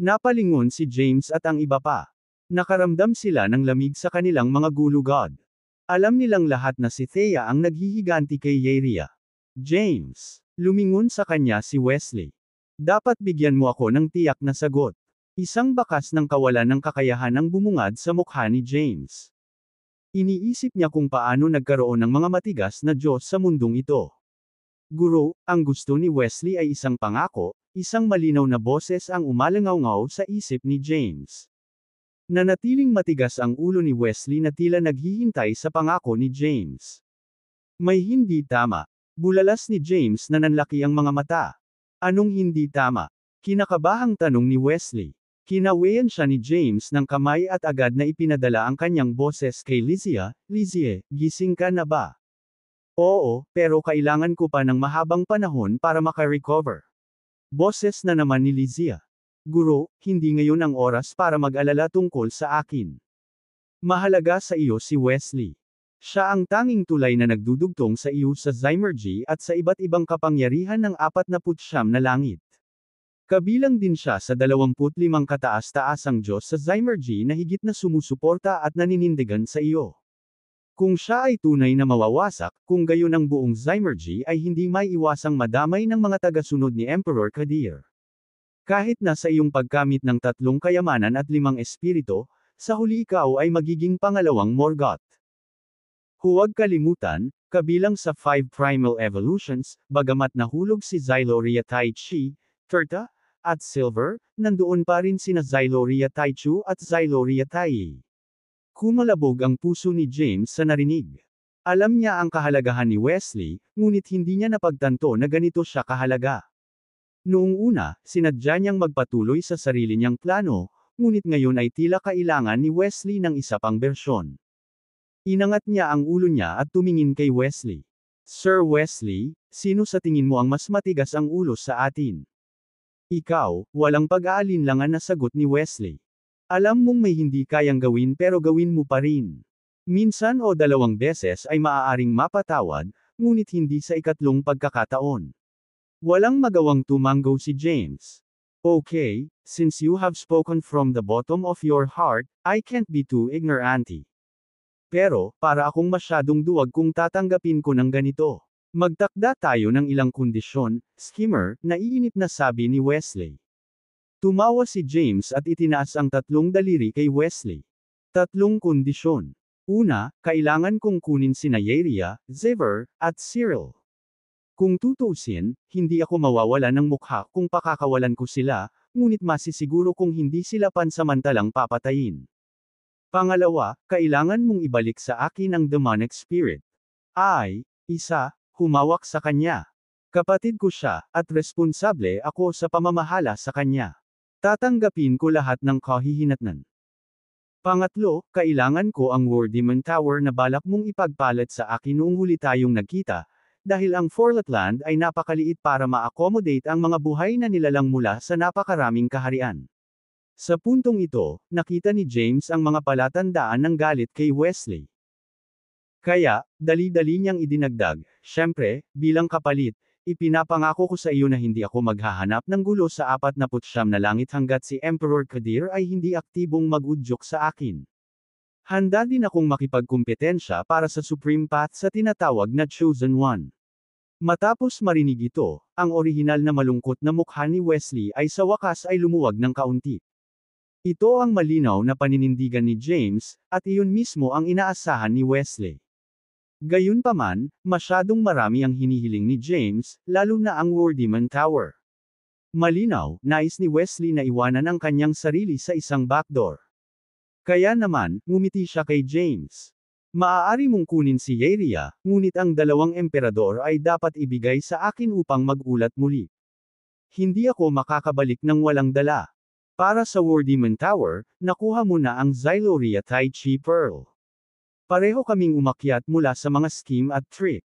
Napalingon si James at ang iba pa. Nakaramdam sila ng lamig sa kanilang mga gulugod. Alam nilang lahat na si Thea ang naghihiganti kay Yeria. James. Lumingon sa kanya si Wesley. Dapat bigyan mo ako ng tiyak na sagot. Isang bakas ng kawalan ng kakayahan ang bumungad sa mukha ni James. Iniisip niya kung paano nagkaroon ng mga matigas na Diyos sa mundong ito. Guro, ang gusto ni Wesley ay isang pangako, isang malinaw na boses ang umalangaw-ngaw sa isip ni James. Nanatiling matigas ang ulo ni Wesley na tila naghihintay sa pangako ni James. May hindi tama. Bulalas ni James na nanlaki ang mga mata. Anong hindi tama? Kinakabahang tanong ni Wesley. Kinawayan siya ni James ng kamay at agad na ipinadala ang kanyang boses kay Lizzie. Lizzie, gising ka na ba? Oo, pero kailangan ko pa ng mahabang panahon para makarecover. Boses na naman ni Lizzie. Guro, hindi ngayon ang oras para mag-alala tungkol sa akin. Mahalaga sa iyo si Wesley. Siya ang tanging tulay na nagdudugtong sa iyo sa Zymergy at sa iba't ibang kapangyarihan ng 49 na langit. Kabilang din siya sa 25 kataas-taasang Diyos sa Zymergy na higit na sumusuporta at naninindigan sa iyo. Kung siya ay tunay na mawawasak, kung gayon ang buong Zymergy ay hindi maiiwasang madamay ng mga tagasunod ni Emperor Kadir. Kahit na sa iyong pagkamit ng 3 kayamanan at 5 espiritu, sa huli ikaw ay magiging pangalawang Morgoth. Huwag kalimutan, kabilang sa 5 primal evolutions, bagamat nahulog si Xyloria Taichi, Turta, at Silver, nandoon pa rin sina Xyloria Taichu at Xyloria Tai. Kumalabog ang puso ni James sa narinig. Alam niya ang kahalagahan ni Wesley, ngunit hindi niya napagtanto na ganito siya kahalaga. Noong una, sinadya niyang magpatuloy sa sarili niyang plano, ngunit ngayon ay tila kailangan ni Wesley ng isa pang bersyon. Inangat niya ang ulo niya at tumingin kay Wesley. Sir Wesley, sino sa tingin mo ang mas matigas ang ulo sa atin? Ikaw, walang pag-aalinlangan na sagot ni Wesley. Alam mong may hindi kayang gawin pero gawin mo pa rin. Minsan o 2 beses ay maaaring mapatawad, ngunit hindi sa ikatlong pagkakataon. Walang magawang tumanggo si James. Okay, since you have spoken from the bottom of your heart, I can't be too ignorant. Pero, para akong masyadong duwag kung tatanggapin ko ng ganito. Magtakda tayo ng ilang kondisyon, skimmer, naiinip na sabi ni Wesley. Tumawa si James at itinaas ang 3 daliri kay Wesley. 3 kondisyon. Una, kailangan kong kunin sina Yaria, Xavier, at Cyril. Kung tutuusin, hindi ako mawawala ng mukha kung pakakawalan ko sila, ngunit masisiguro kung hindi sila pansamantalang papatayin. Pangalawa, kailangan mong ibalik sa akin ang demonic spirit. Isa, humawak sa kanya. Kapatid ko siya, at responsable ako sa pamamahala sa kanya. Tatanggapin ko lahat ng kahihinatnan. Pangatlo, kailangan ko ang War Demon Tower na balak mong ipagpalit sa akin noong huli tayong nagkita, dahil ang Forletland ay napakaliit para ma-accommodate ang mga buhay na nilalang mula sa napakaraming kaharian. Sa puntong ito, nakita ni James ang mga palatandaan ng galit kay Wesley. Kaya, dali-dali niyang idinagdag, syempre, bilang kapalit, ipinapangako ko sa iyo na hindi ako maghahanap ng gulo sa 49 na langit hanggat si Emperor Kadir ay hindi aktibong mag-udyok sa akin. Handa din akong makipagkumpetensya para sa Supreme Path sa tinatawag na Chosen One. Matapos marinig ito, ang orihinal na malungkot na mukha ni Wesley ay sa wakas ay lumuwag ng kaunti. Ito ang malinaw na paninindigan ni James, at iyon mismo ang inaasahan ni Wesley. Gayunpaman, masyadong marami ang hinihiling ni James, lalo na ang War Demon Tower. Malinaw, nais ni Wesley na iwanan ang kanyang sarili sa isang backdoor. Kaya naman, ngumiti siya kay James. Maaari mong kunin si Yaria, ngunit ang 2 emperador ay dapat ibigay sa akin upang mag-ulat muli. Hindi ako makakabalik ng walang dala. Para sa War Demon Tower, nakuha mo na ang Xyloria Taichi Pearl. Pareho kaming umakyat mula sa mga scheme at trick.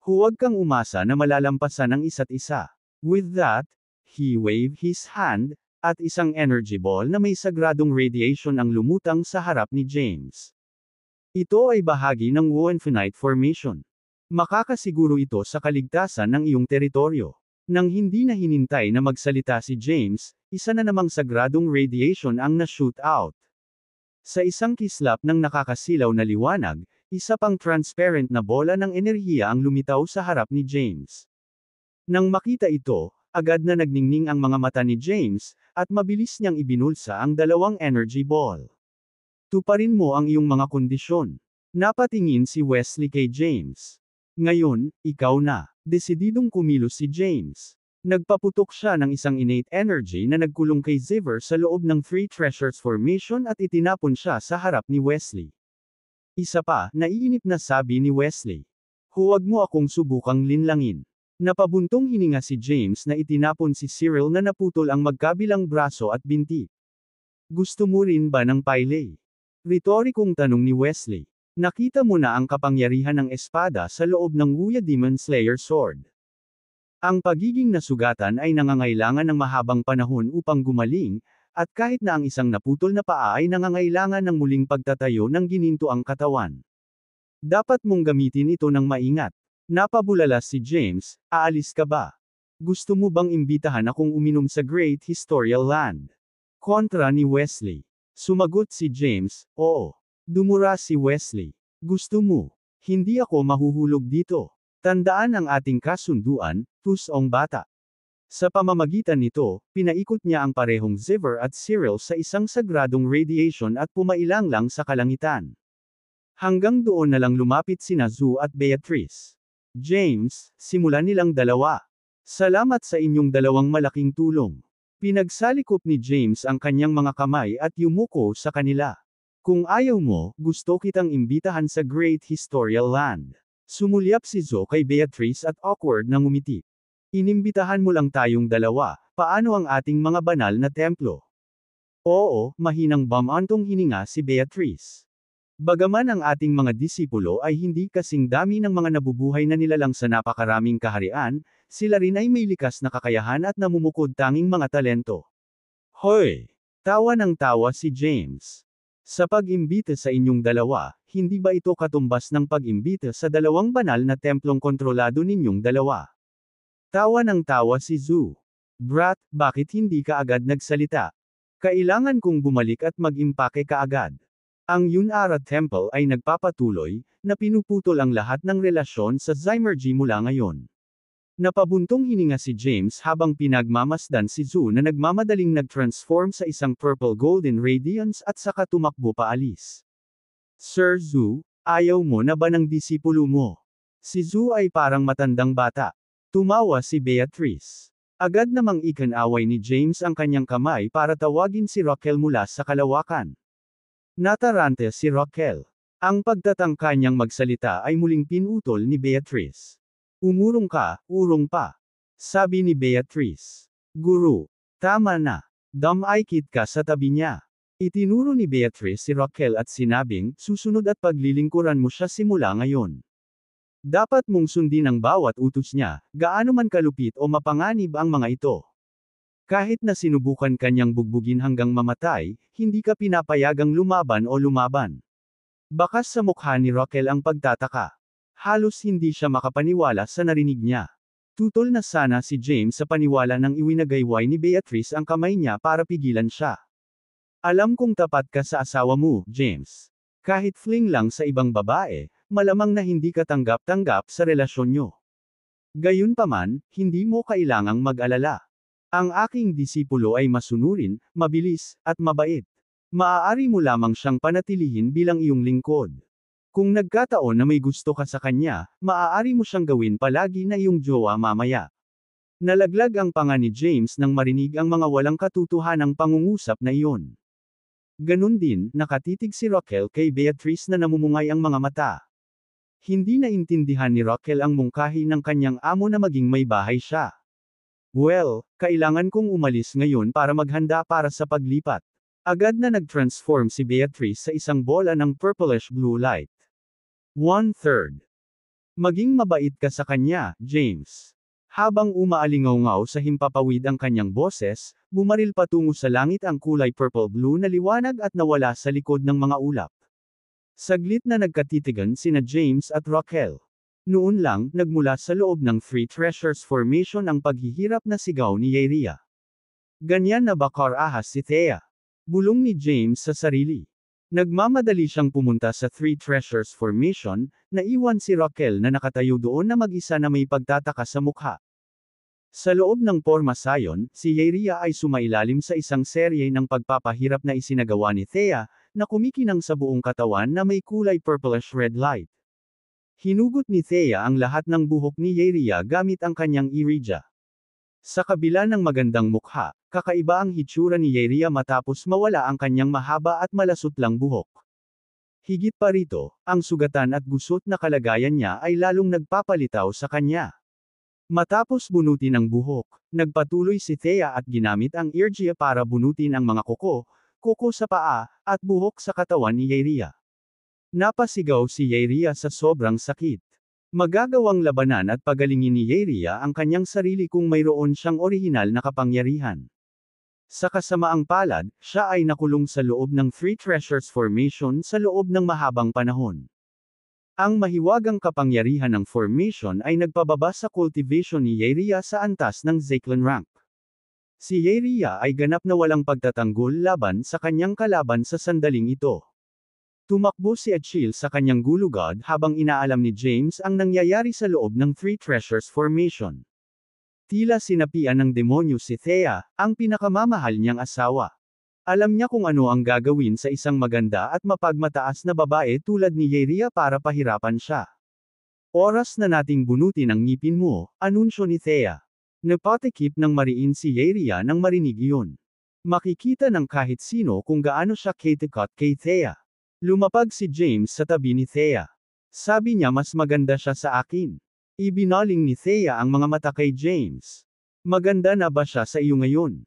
Huwag kang umasa na malalampasan ang isa't isa. With that, he waved his hand, at isang energy ball na may sagradong radiation ang lumutang sa harap ni James. Ito ay bahagi ng Woenfinite Formation. Makakasiguro ito sa kaligtasan ng iyong teritoryo. Nang hindi na hinintay na magsalita si James, isa na namang sagradong radiation ang na-shoot out. Sa isang kislap ng nakakasilaw na liwanag, isa pang transparent na bola ng enerhiya ang lumitaw sa harap ni James. Nang makita ito, agad na nagningning ang mga mata ni James, at mabilis niyang ibinulsa ang 2 energy ball. Tuparin mo ang iyong mga kondisyon. Napatingin si Wesley kay James. Ngayon, ikaw na. Desididong kumilos si James. Nagpaputok siya ng isang innate energy na nagkulong kay Xavier sa loob ng Three Treasures Formation at itinapon siya sa harap ni Wesley. Isa pa, naiinip na sabi ni Wesley. Huwag mo akong subukang linlangin. Napabuntong hininga si James na itinapon si Cyril na naputol ang magkabilang braso at binti. Gusto mo rin ba ng paylay? Retorikong tanong ni Wesley. Nakita mo na ang kapangyarihan ng espada sa loob ng Wuya Demon Slayer Sword. Ang pagiging nasugatan ay nangangailangan ng mahabang panahon upang gumaling, at kahit na ang isang naputol na paa ay nangangailangan ng muling pagtatayo ng gininto ang katawan. Dapat mong gamitin ito ng maingat. Napabulala si James, aalis ka ba? Gusto mo bang imbitahan akong uminom sa Great Historical Land? Kontra ni Wesley. Sumagot si James, oo. Dumura si Wesley. Gusto mo? Hindi ako mahuhulog dito. Tandaan ang ating kasunduan, pusong bata. Sa pamamagitan nito, pinaikot niya ang parehong Xavier at Cyril sa isang sagradong radiation at pumailang lang sa kalangitan. Hanggang doon na lang lumapit sina Zhu at Beatrice. James, simulan nilang dalawa. Salamat sa inyong dalawang malaking tulong. Pinagsalikop ni James ang kanyang mga kamay at yumuko sa kanila. Kung ayaw mo, gusto kitang imbitahan sa Great Historical Land. Sumulyap si Zhu kay Beatrice at awkward na ngumiti. Inimbitahan mo lang tayong dalawa, paano ang ating mga banal na templo? Oo, mahinang bamantong hininga si Beatrice. Bagaman ang ating mga disipulo ay hindi kasing dami ng mga nabubuhay na nilalang sa napakaraming kaharian, sila rin ay may likas na kakayahan at namumukod tanging mga talento. Hoy! Tawa ng tawa si James. Sa pag-imbita sa inyong dalawa, hindi ba ito katumbas ng pag-imbita sa dalawang banal na templong kontrolado ninyong dalawa? Tawa ng tawa si Zhu. Brat, bakit hindi ka agad nagsalita? Kailangan kong bumalik at mag-impake ka agad. Ang Yunara Temple ay nagpapatuloy, na pinuputol ang lahat ng relasyon sa Zymergy mula ngayon. Napabuntong hininga si James habang pinagmamasdan si Zhu na nagmamadaling nag-transform sa isang purple golden radiance at saka tumakbo paalis. Sir Zhu, ayaw mo na ba ng disipulo mo? Si Zhu ay parang matandang bata. Tumawa si Beatrice. Agad namang ikinaway ni James ang kanyang kamay para tawagin si Raquel mula sa kalawakan. Natarante si Raquel. Ang pagtatangka niyang magsalita ay muling pinutol ni Beatrice. Umurong ka, urong pa. Sabi ni Beatrice. Guru, tama na. Damay-kit ka sa tabi niya. Itinuro ni Beatrice si Raquel at sinabing, susunod at paglilingkuran mo siya simula ngayon. Dapat mong sundin ang bawat utos niya, gaano man kalupit o mapanganib ang mga ito. Kahit na sinubukan kanyang bugbugin hanggang mamatay, hindi ka pinapayagang lumaban o lumaban. Bakas sa mukha ni Raquel ang pagtataka. Halos hindi siya makapaniwala sa narinig niya. Tutol na sana si James sa paniwala nang iwinagayway ni Beatrice ang kamay niya para pigilan siya. Alam kong tapat ka sa asawa mo, James. Kahit fling lang sa ibang babae, malamang na hindi ka tanggap-tanggap sa relasyon nyo. Gayunpaman, hindi mo kailangang mag-alala. Ang aking disipulo ay masunurin, mabilis, at mabait. Maaari mo lamang siyang panatilihin bilang iyong lingkod. Kung nagkataon na may gusto ka sa kanya, maaari mo siyang gawin palagi na iyong jowa mamaya. Nalaglag ang panga ni James nang marinig ang mga walang katotohanang pangungusap na iyon. Ganun din, nakatitig si Raquel kay Beatrice na namumungay ang mga mata. Hindi naintindihan ni Raquel ang mungkahi ng kanyang amo na maging may bahay siya. Well, kailangan kong umalis ngayon para maghanda para sa paglipat. Agad na nag-transform si Beatrice sa isang bola ng purplish blue light. 1/3. Maging mabait ka sa kanya, James. Habang umaalingaw-ngaw sa himpapawid ang kanyang boses, bumaril patungo sa langit ang kulay purple-blue na liwanag at nawala sa likod ng mga ulap. Saglit na nagkatitigan sina James at Raquel. Noon lang, nagmula sa loob ng Three Treasures Formation ang paghihirap na sigaw ni Yeria. Ganyan na bakar ahas si Thea. Bulong ni James sa sarili. Nagmamadali siyang pumunta sa Three Treasures Formation, naiwan si Raquel na nakatayo doon na mag-isa na may pagtataka sa mukha. Sa loob ng pormasayon, si Yeria ay sumailalim sa isang serye ng pagpapahirap na isinagawa ni Thea, na kumikinang sa buong katawan na may kulay purplish red light. Hinugot ni Thea ang lahat ng buhok ni Yeria gamit ang kanyang iridia. Sa kabila ng magandang mukha, kakaiba ang hitsura ni Yeria matapos mawala ang kanyang mahaba at malasutlang buhok. Higit pa rito, ang sugatan at gusot na kalagayan niya ay lalong nagpapalitaw sa kanya. Matapos bunutin ang buhok, nagpatuloy si Thea at ginamit ang iridia para bunutin ang mga kuko sa paa, at buhok sa katawan ni Yeria. Napasigaw si Yeria sa sobrang sakit. Magagawang labanan at pagalingin ni Yeria ang kanyang sarili kung mayroon siyang orihinal na kapangyarihan. Sa kasamaang palad, siya ay nakulong sa loob ng Three Treasures Formation sa loob ng mahabang panahon. Ang mahiwagang kapangyarihan ng formation ay nagpababa sa cultivation ni Yeria sa antas ng Zeklan rank. Si Yeria ay ganap na walang pagtatanggol laban sa kanyang kalaban sa sandaling ito. Tumakbo si Achille sa kanyang gulugod habang inaalam ni James ang nangyayari sa loob ng Three Treasures Formation. Tila sinapian ng demonyo si Thea, ang pinakamamahal niyang asawa. Alam niya kung ano ang gagawin sa isang maganda at mapagmataas na babae tulad ni Yeria para pahirapan siya. Oras na nating bunutin ang ngipin mo, anunsyo ni Thea. Napatikip ng mariin si Yeria nang marinig iyon. Makikita ng kahit sino kung gaano siya katikot kay Thea. Lumapag si James sa tabi ni Thea. Sabi niya mas maganda siya sa akin. Ibinaling ni Thea ang mga mata kay James. Maganda na ba siya sa iyo ngayon?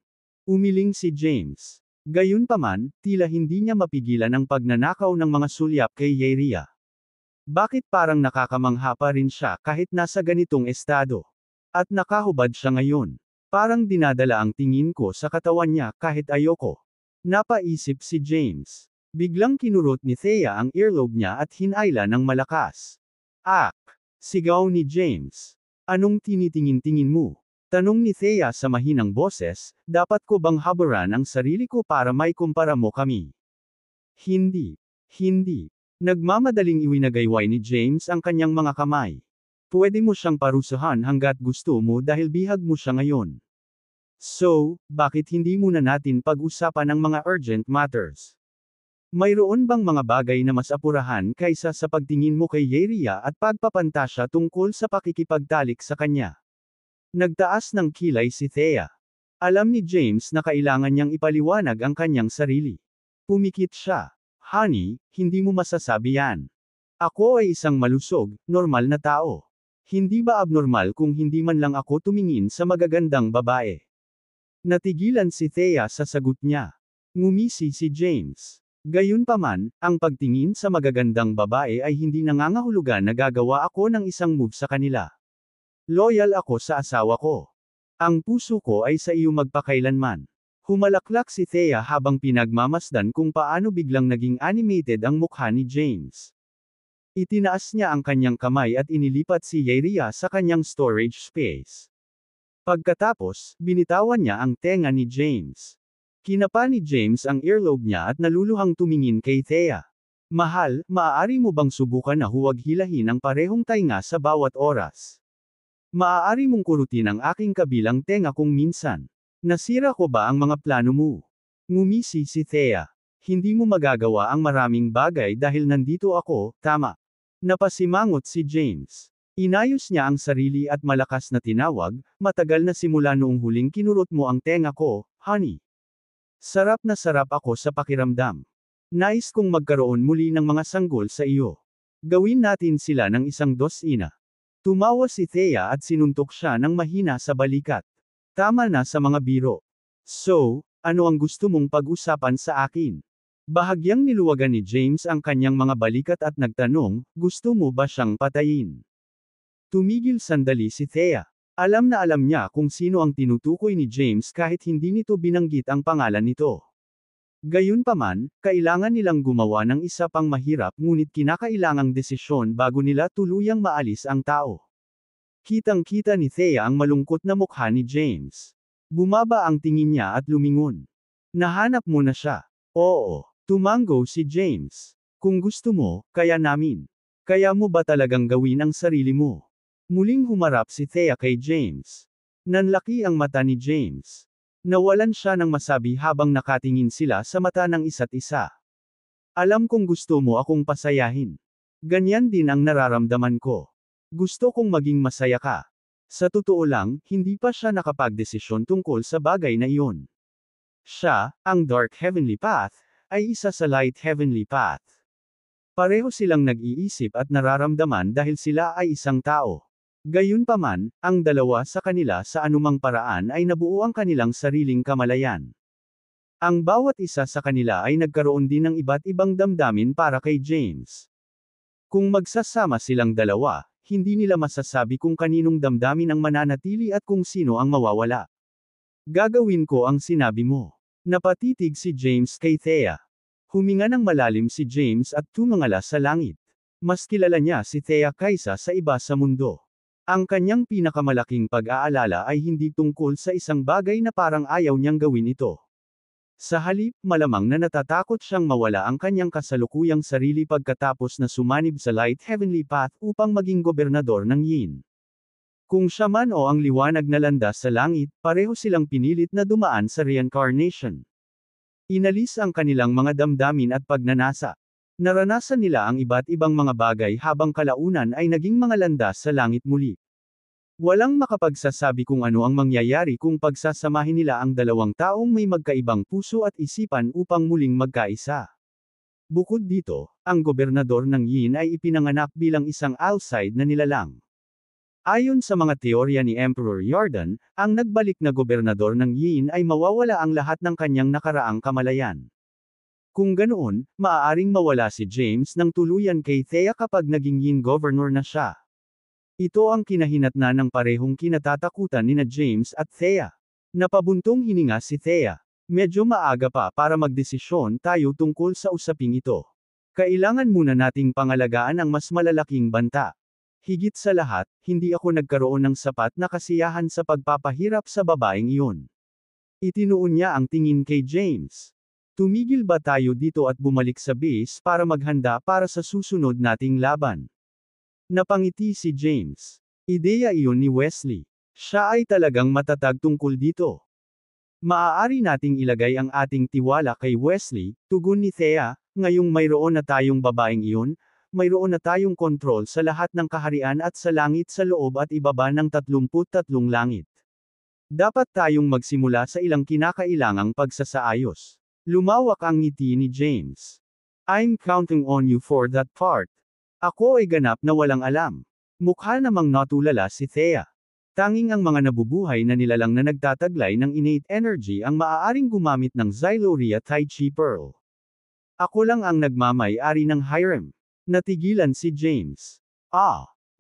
Umiling si James. Gayunpaman, tila hindi niya mapigilan ang pagnanakaw ng mga sulyap kay Yeria. Bakit parang nakakamangha pa rin siya kahit nasa ganitong estado? At nakahubad siya ngayon. Parang dinadala ang tingin ko sa katawan niya kahit ayoko. Napaisip si James. Biglang kinurot ni Thea ang earlobe niya at hinayla ng malakas. Ak! Sigaw ni James. Anong tinitingin-tingin mo? Tanong ni Thea sa mahinang boses, dapat ko bang habaran ang sarili ko para may kumpara mo kami? Hindi. Hindi. Nagmamadaling iwinagayway ni James ang kanyang mga kamay. Pwede mo siyang parusahan hanggat gusto mo dahil bihag mo siya ngayon. So, bakit hindi muna natin pag-usapan ang mga urgent matters? Mayroon bang mga bagay na mas apurahan kaysa sa pagtingin mo kay Yeria at pagpapantasya tungkol sa pakikipagtalik sa kanya? Nagtaas ng kilay si Thea. Alam ni James na kailangan niyang ipaliwanag ang kanyang sarili. Pumikit siya. Honey, hindi mo masasabi yan. Ako ay isang malusog, normal na tao. Hindi ba abnormal kung hindi man lang ako tumingin sa magagandang babae? Natigilan si Thea sa sagot niya. Ngumisi si James. Gayunpaman, ang pagtingin sa magagandang babae ay hindi nangangahulugan na gagawa ako ng isang move sa kanila. Loyal ako sa asawa ko. Ang puso ko ay sa iyo magpakailanman. Humalaklak si Thea habang pinagmamasdan kung paano biglang naging animated ang mukha ni James. Itinaas niya ang kanyang kamay at inilipat si Yeria sa kanyang storage space. Pagkatapos, binitawan niya ang tenga ni James. Kinapa ni James ang earlobe niya at naluluhang tumingin kay Thea. Mahal, maaari mo bang subukan na huwag hilahin ang parehong tainga sa bawat oras? Maaari mong kurutin ang aking kabilang tenga kung minsan. Nasira ko ba ang mga plano mo? Ngumisi si Thea. Hindi mo magagawa ang maraming bagay dahil nandito ako, tama. Napasimangot si James. Inayos niya ang sarili at malakas na tinawag, matagal na simula noong huling kinurot mo ang tenga ko, honey. Sarap na sarap ako sa pakiramdam. Nais kong magkaroon muli ng mga sanggol sa iyo. Gawin natin sila ng isang dosina. Tumawa si Thea at sinuntok siya ng mahina sa balikat. Tama na sa mga biro. So, ano ang gusto mong pag-usapan sa akin? Bahagyang niluwagan ni James ang kanyang mga balikat at nagtanong, gusto mo ba siyang patayin? Tumigil sandali si Thea. Alam na alam niya kung sino ang tinutukoy ni James kahit hindi nito binanggit ang pangalan nito. Gayunpaman, kailangan nilang gumawa ng isa pang mahirap ngunit kinakailangang desisyon bago nila tuluyang maalis ang tao. Kitang-kita ni Thea ang malungkot na mukha ni James. Bumaba ang tingin niya at lumingon. Nahanap mo na siya. Oo, tumango si James. Kung gusto mo, kaya namin. Kaya mo ba talagang gawin ang sarili mo? Muling humarap si Thea kay James. Nanlaki ang mata ni James. Nawalan siya ng masabi habang nakatingin sila sa mata ng isa't isa. Alam kong gusto mo akong pasayahin. Ganyan din ang nararamdaman ko. Gusto kong maging masaya ka. Sa totoo lang, hindi pa siya nakapagdesisyon tungkol sa bagay na iyon. Siya, ang Dark Heavenly Path, ay isa sa Light Heavenly Path. Pareho silang nag-iisip at nararamdaman dahil sila ay isang tao. Gayunpaman, ang dalawa sa kanila sa anumang paraan ay nabuo ang kanilang sariling kamalayan. Ang bawat isa sa kanila ay nagkaroon din ng iba't ibang damdamin para kay James. Kung magsasama silang dalawa, hindi nila masasabi kung kaninong damdamin ang mananatili at kung sino ang mawawala. Gagawin ko ang sinabi mo. Napatitig si James kay Thea. Huminga ng malalim si James at tumingala sa langit. Mas kilala niya si Thea kaysa sa iba sa mundo. Ang kanyang pinakamalaking pag-aalala ay hindi tungkol sa isang bagay na parang ayaw niyang gawin ito. Sa halip, malamang na natatakot siyang mawala ang kanyang kasalukuyang sarili pagkatapos na sumanib sa Light Heavenly Path upang maging gobernador ng Yin. Kung siya man o ang liwanag na landas sa langit, pareho silang pinilit na dumaan sa reincarnation. Inalis ang kanilang mga damdamin at pagnanasa. Naranasan nila ang iba't ibang mga bagay habang kalaunan ay naging mga landas sa langit muli. Walang makapagsasabi kung ano ang mangyayari kung pagsasamahin nila ang dalawang taong may magkaibang puso at isipan upang muling magkaisa. Bukod dito, ang gobernador ng Yin ay ipinanganak bilang isang outside na nilalang. Ayon sa mga teorya ni Emperor Yarden, ang nagbalik na gobernador ng Yin ay mawawala ang lahat ng kanyang nakaraang kamalayan. Kung ganoon, maaaring mawala si James ng tuluyan kay Thea kapag naging Yin governor na siya. Ito ang kinahinatnan ng parehong kinatatakutan nina James at Thea. Napabuntong hininga si Thea. Medyo maaga pa para magdesisyon tayo tungkol sa usaping ito. Kailangan muna nating pangalagaan ang mas malalaking banta. Higit sa lahat, hindi ako nagkaroon ng sapat na kasiyahan sa pagpapahirap sa babaeng iyon. Itinuon niya ang tingin kay James. Tumigil ba tayo dito at bumalik sa base para maghanda para sa susunod nating laban? Napangiti si James. Ideya iyon ni Wesley. Siya ay talagang matatag tungkol dito. Maaari nating ilagay ang ating tiwala kay Wesley, tugon ni Thea, ngayong mayroon na tayong babaeng iyon, mayroon na tayong kontrol sa lahat ng kaharian at sa langit sa loob at ibaba ng 33 langit. Dapat tayong magsimula sa ilang kinakailangang pagsasaayos. Lumawak ang ngiti ni James. I'm counting on you for that part. Ako ay ganap na walang alam. Mukha namang natulala si Thea. Tanging ang mga nabubuhay na nilalang na nagtataglay ng innate energy ang maaaring gumamit ng Xyloria Tai Chi Pearl. Ako lang ang nagmamay-ari ng Hiram. Natigilan si James.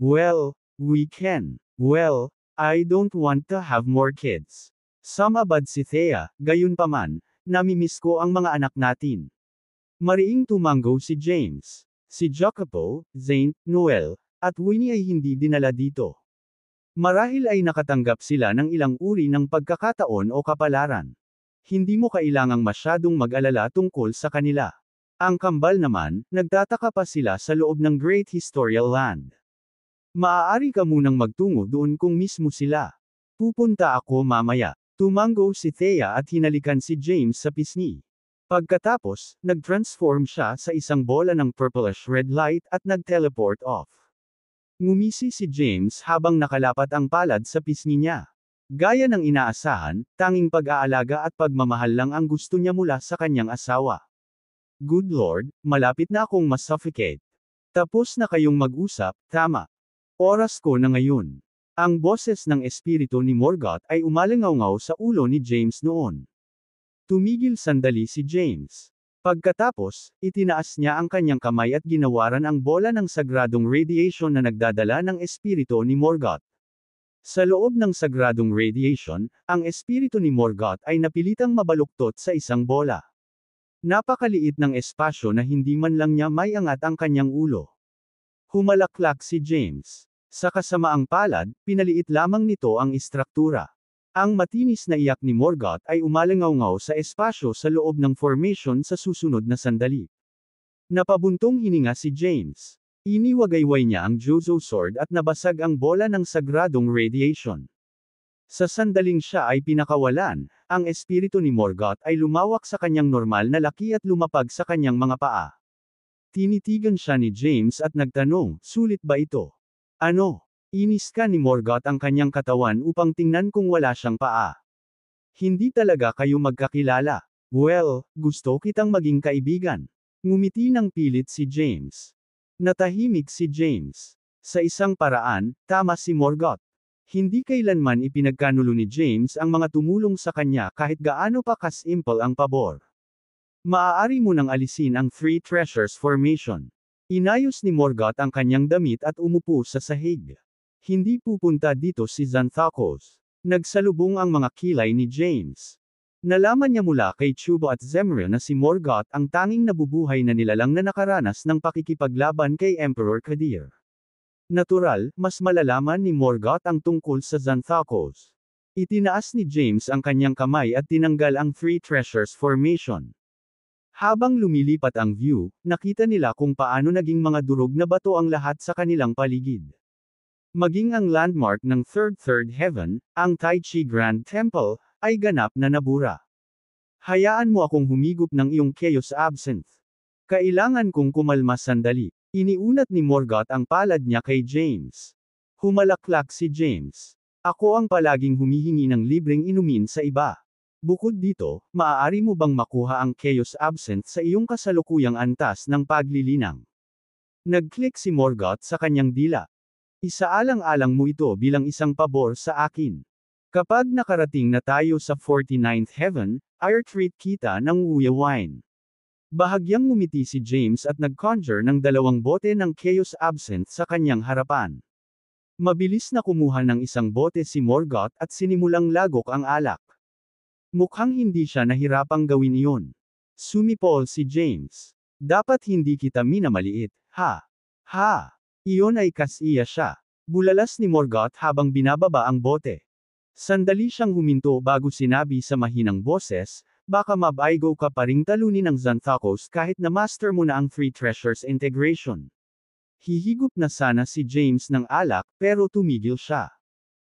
Well, we can. Well, I don't want to have more kids. Sumabad si Thea, gayunpaman, namimiss ko ang mga anak natin. Mariing tumanggo si James. Si Jacopo, Zane, Noel, at Winnie ay hindi dinala dito. Marahil ay nakatanggap sila ng ilang uri ng pagkakataon o kapalaran. Hindi mo kailangang masyadong mag-alala tungkol sa kanila. Ang kambal naman, nagtataka pa sila sa loob ng Great Historical Land. Maaari ka munang magtungo doon kung mismo sila. Pupunta ako mamaya. Tumanggo si Thea at hinalikan si James sa pisngi. Pagkatapos, nag-transform siya sa isang bola ng purplish red light at nag-teleport off. Ngumisi si James habang nakalapat ang palad sa pisngi niya. Gaya ng inaasahan, tanging pag-aalaga at pagmamahal lang ang gusto niya mula sa kanyang asawa. Good Lord, malapit na akong masuffocate. Tapos na kayong mag-usap, tama. Oras ko na ngayon. Ang boses ng espiritu ni Morgoth ay umalingaw-ngaw sa ulo ni James noon. Tumigil sandali si James. Pagkatapos, itinaas niya ang kanyang kamay at ginawaran ang bola ng sagradong radiation na nagdadala ng espiritu ni Morgoth. Sa loob ng sagradong radiation, ang espiritu ni Morgoth ay napilitang mabaluktot sa isang bola. Napakaliit ng espasyo na hindi man lang niya may angat ang kanyang ulo. Humalaklak si James. Sa kasamaang palad, pinaliit lamang nito ang istruktura. Ang matinis na iyak ni Morgoth ay umalingaw-ngaw sa espasyo sa loob ng formation sa susunod na sandali. Napabuntong hininga si James. Iniwagayway niya ang Jozo Sword at nabasag ang bola ng sagradong radiation. Sa sandaling siya ay pinakawalan, ang espiritu ni Morgoth ay lumawak sa kanyang normal na laki at lumapag sa kanyang mga paa. Tinitigan siya ni James at nagtanong, sulit ba ito? Ano? Inis ka ni Morgoth ang kanyang katawan upang tingnan kung wala siyang paa. Hindi talaga kayo magkakilala. Well, gusto kitang maging kaibigan. Ngumiti ng pilit si James. Natahimik si James. Sa isang paraan, tama si Morgoth. Hindi kailanman ipinagkanulo ni James ang mga tumulong sa kanya kahit gaano pa kasimple ang pabor. Maaari mo nang alisin ang Three Treasures Formation. Inayos ni Morgoth ang kanyang damit at umupo sa sahig. Hindi pupunta dito si Xanthocos. Nagsalubong ang mga kilay ni James. Nalaman niya mula kay Chuba at Zemril na si Morgoth ang tanging nabubuhay na nilalang na nakaranas ng pakikipaglaban kay Emperor Kadir. Natural, mas malalaman ni Morgoth ang tungkol sa Xanthocos. Itinaas ni James ang kanyang kamay at tinanggal ang Three Treasures Formation. Habang lumilipat ang view, nakita nila kung paano naging mga durog na bato ang lahat sa kanilang paligid. Maging ang landmark ng Third Heaven, ang Tai Chi Grand Temple, ay ganap na nabura. Hayaan mo akong humigop ng iyong Chaos Absinthe. Kailangan kong kumalma sandali. Iniunat ni Morgoth ang palad niya kay James. Humalaklak si James. Ako ang palaging humihingi ng libreng inumin sa iba. Bukod dito, maaari mo bang makuha ang Chaos Absinthe sa iyong kasalukuyang antas ng paglilinang? Nag-click si Morgoth sa kanyang dila. Isaalang-alang mo ito bilang isang pabor sa akin. Kapag nakarating na tayo sa 49th Heaven, i-treat kita ng Wuya Wine. Bahagyang ngumiti si James at nag-conjure ng 2 bote ng Chaos Absinthe sa kanyang harapan. Mabilis na kumuha ng isang bote si Morgoth at sinimulang lagok ang alak. Mukhang hindi siya nahirapang gawin iyon. Sumipol si James. Dapat hindi kita minamaliit, ha? Ha? Iyon ay kasiya siya. Bulalas ni Morgoth habang binababa ang bote. Sandali siyang huminto bago sinabi sa mahinang boses, baka mabaigo ka pa ring talunin ng Xanthocos kahit na master mo na ang Three Treasures Integration. Hihigop na sana si James ng alak pero tumigil siya.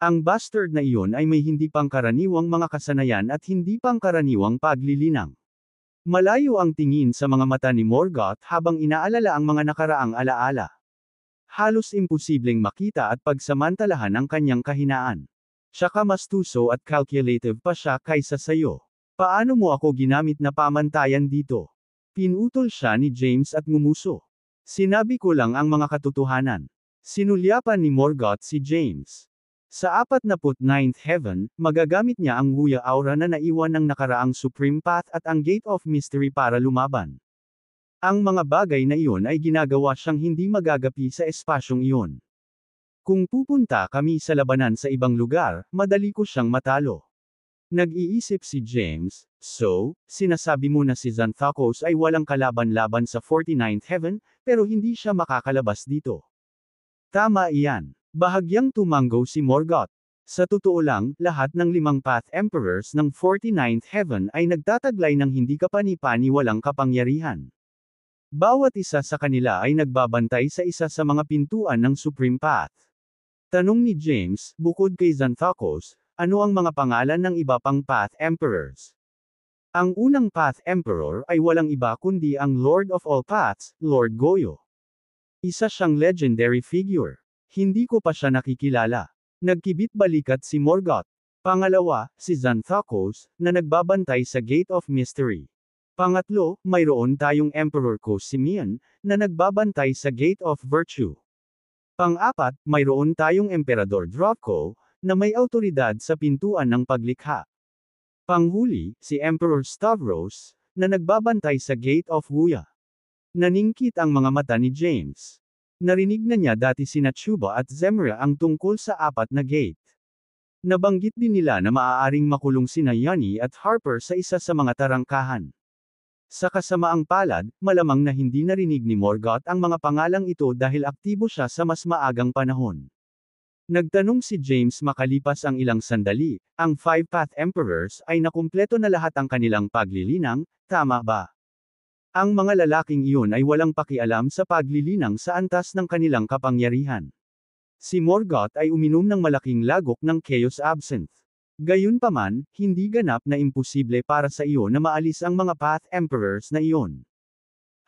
Ang bastard na iyon ay may hindi pangkaraniwang mga kasanayan at hindi pangkaraniwang paglilinang. Malayo ang tingin sa mga mata ni Morgoth habang inaalala ang mga nakaraang alaala. Halos imposibleng makita at pagsamantalahan ang kanyang kahinaan. Tsaka mas tuso at calculative pa siya kaysa sayo. Paano mo ako ginamit na pamantayan dito? Pinutol siya ni James at ngumuso. Sinabi ko lang ang mga katotohanan. Sinulyapan ni Morgoth si James. Sa 49th Heaven, magagamit niya ang Wuya Aura na naiwan ng nakaraang Supreme Path at ang Gate of Mystery para lumaban. Ang mga bagay na iyon ay ginagawa siyang hindi magagapi sa espasyong iyon. Kung pupunta kami sa labanan sa ibang lugar, madali ko siyang matalo. Nag-iisip si James, so, sinasabi mo na si Xanthocos ay walang kalaban-laban sa 49th Heaven, pero hindi siya makakalabas dito. Tama iyan. Bahagyang tumanggo si Morgoth. Sa totoo lang, lahat ng 5 Path Emperors ng 49th Heaven ay nagtataglay ng hindi kapani-pani walang kapangyarihan. Bawat isa sa kanila ay nagbabantay sa isa sa mga pintuan ng Supreme Path. Tanong ni James, bukod kay Xanthocos, ano ang mga pangalan ng iba pang Path Emperors? Ang unang Path Emperor ay walang iba kundi ang Lord of All Paths, Lord Goyo. Isa siyang legendary figure. Hindi ko pa siya nakikilala. Nagkibit-balikat si Morgoth. Pangalawa, si Xanthocos, na nagbabantay sa Gate of Mystery. Pangatlo, mayroon tayong Emperor Cosimian, na nagbabantay sa Gate of Virtue. Pang-apat, mayroon tayong Emperador Drogo, na may awtoridad sa pintuan ng paglikha. Panghuli, si Emperor Stavros, na nagbabantay sa Gate of Wuya. Naningkit ang mga mata ni James. Narinig na niya dati sina Chuba at Zemril ang tungkol sa 4 na gate. Nabanggit din nila na maaaring makulong sina Yanni at Harper sa isa sa mga tarangkahan. Sa kasamaang palad, malamang na hindi narinig ni Morgoth ang mga pangalang ito dahil aktibo siya sa mas maagang panahon. Nagtanong si James makalipas ang ilang sandali, ang 5 Path Emperors ay nakumpleto na lahat ang kanilang paglilinang, tama ba? Ang mga lalaking iyon ay walang pakialam sa paglilinang sa antas ng kanilang kapangyarihan. Si Morgoth ay uminom ng malaking lagok ng Chaos Absinthe. Gayunpaman, hindi ganap na imposible para sa iyo na maalis ang mga Path Emperors na iyon.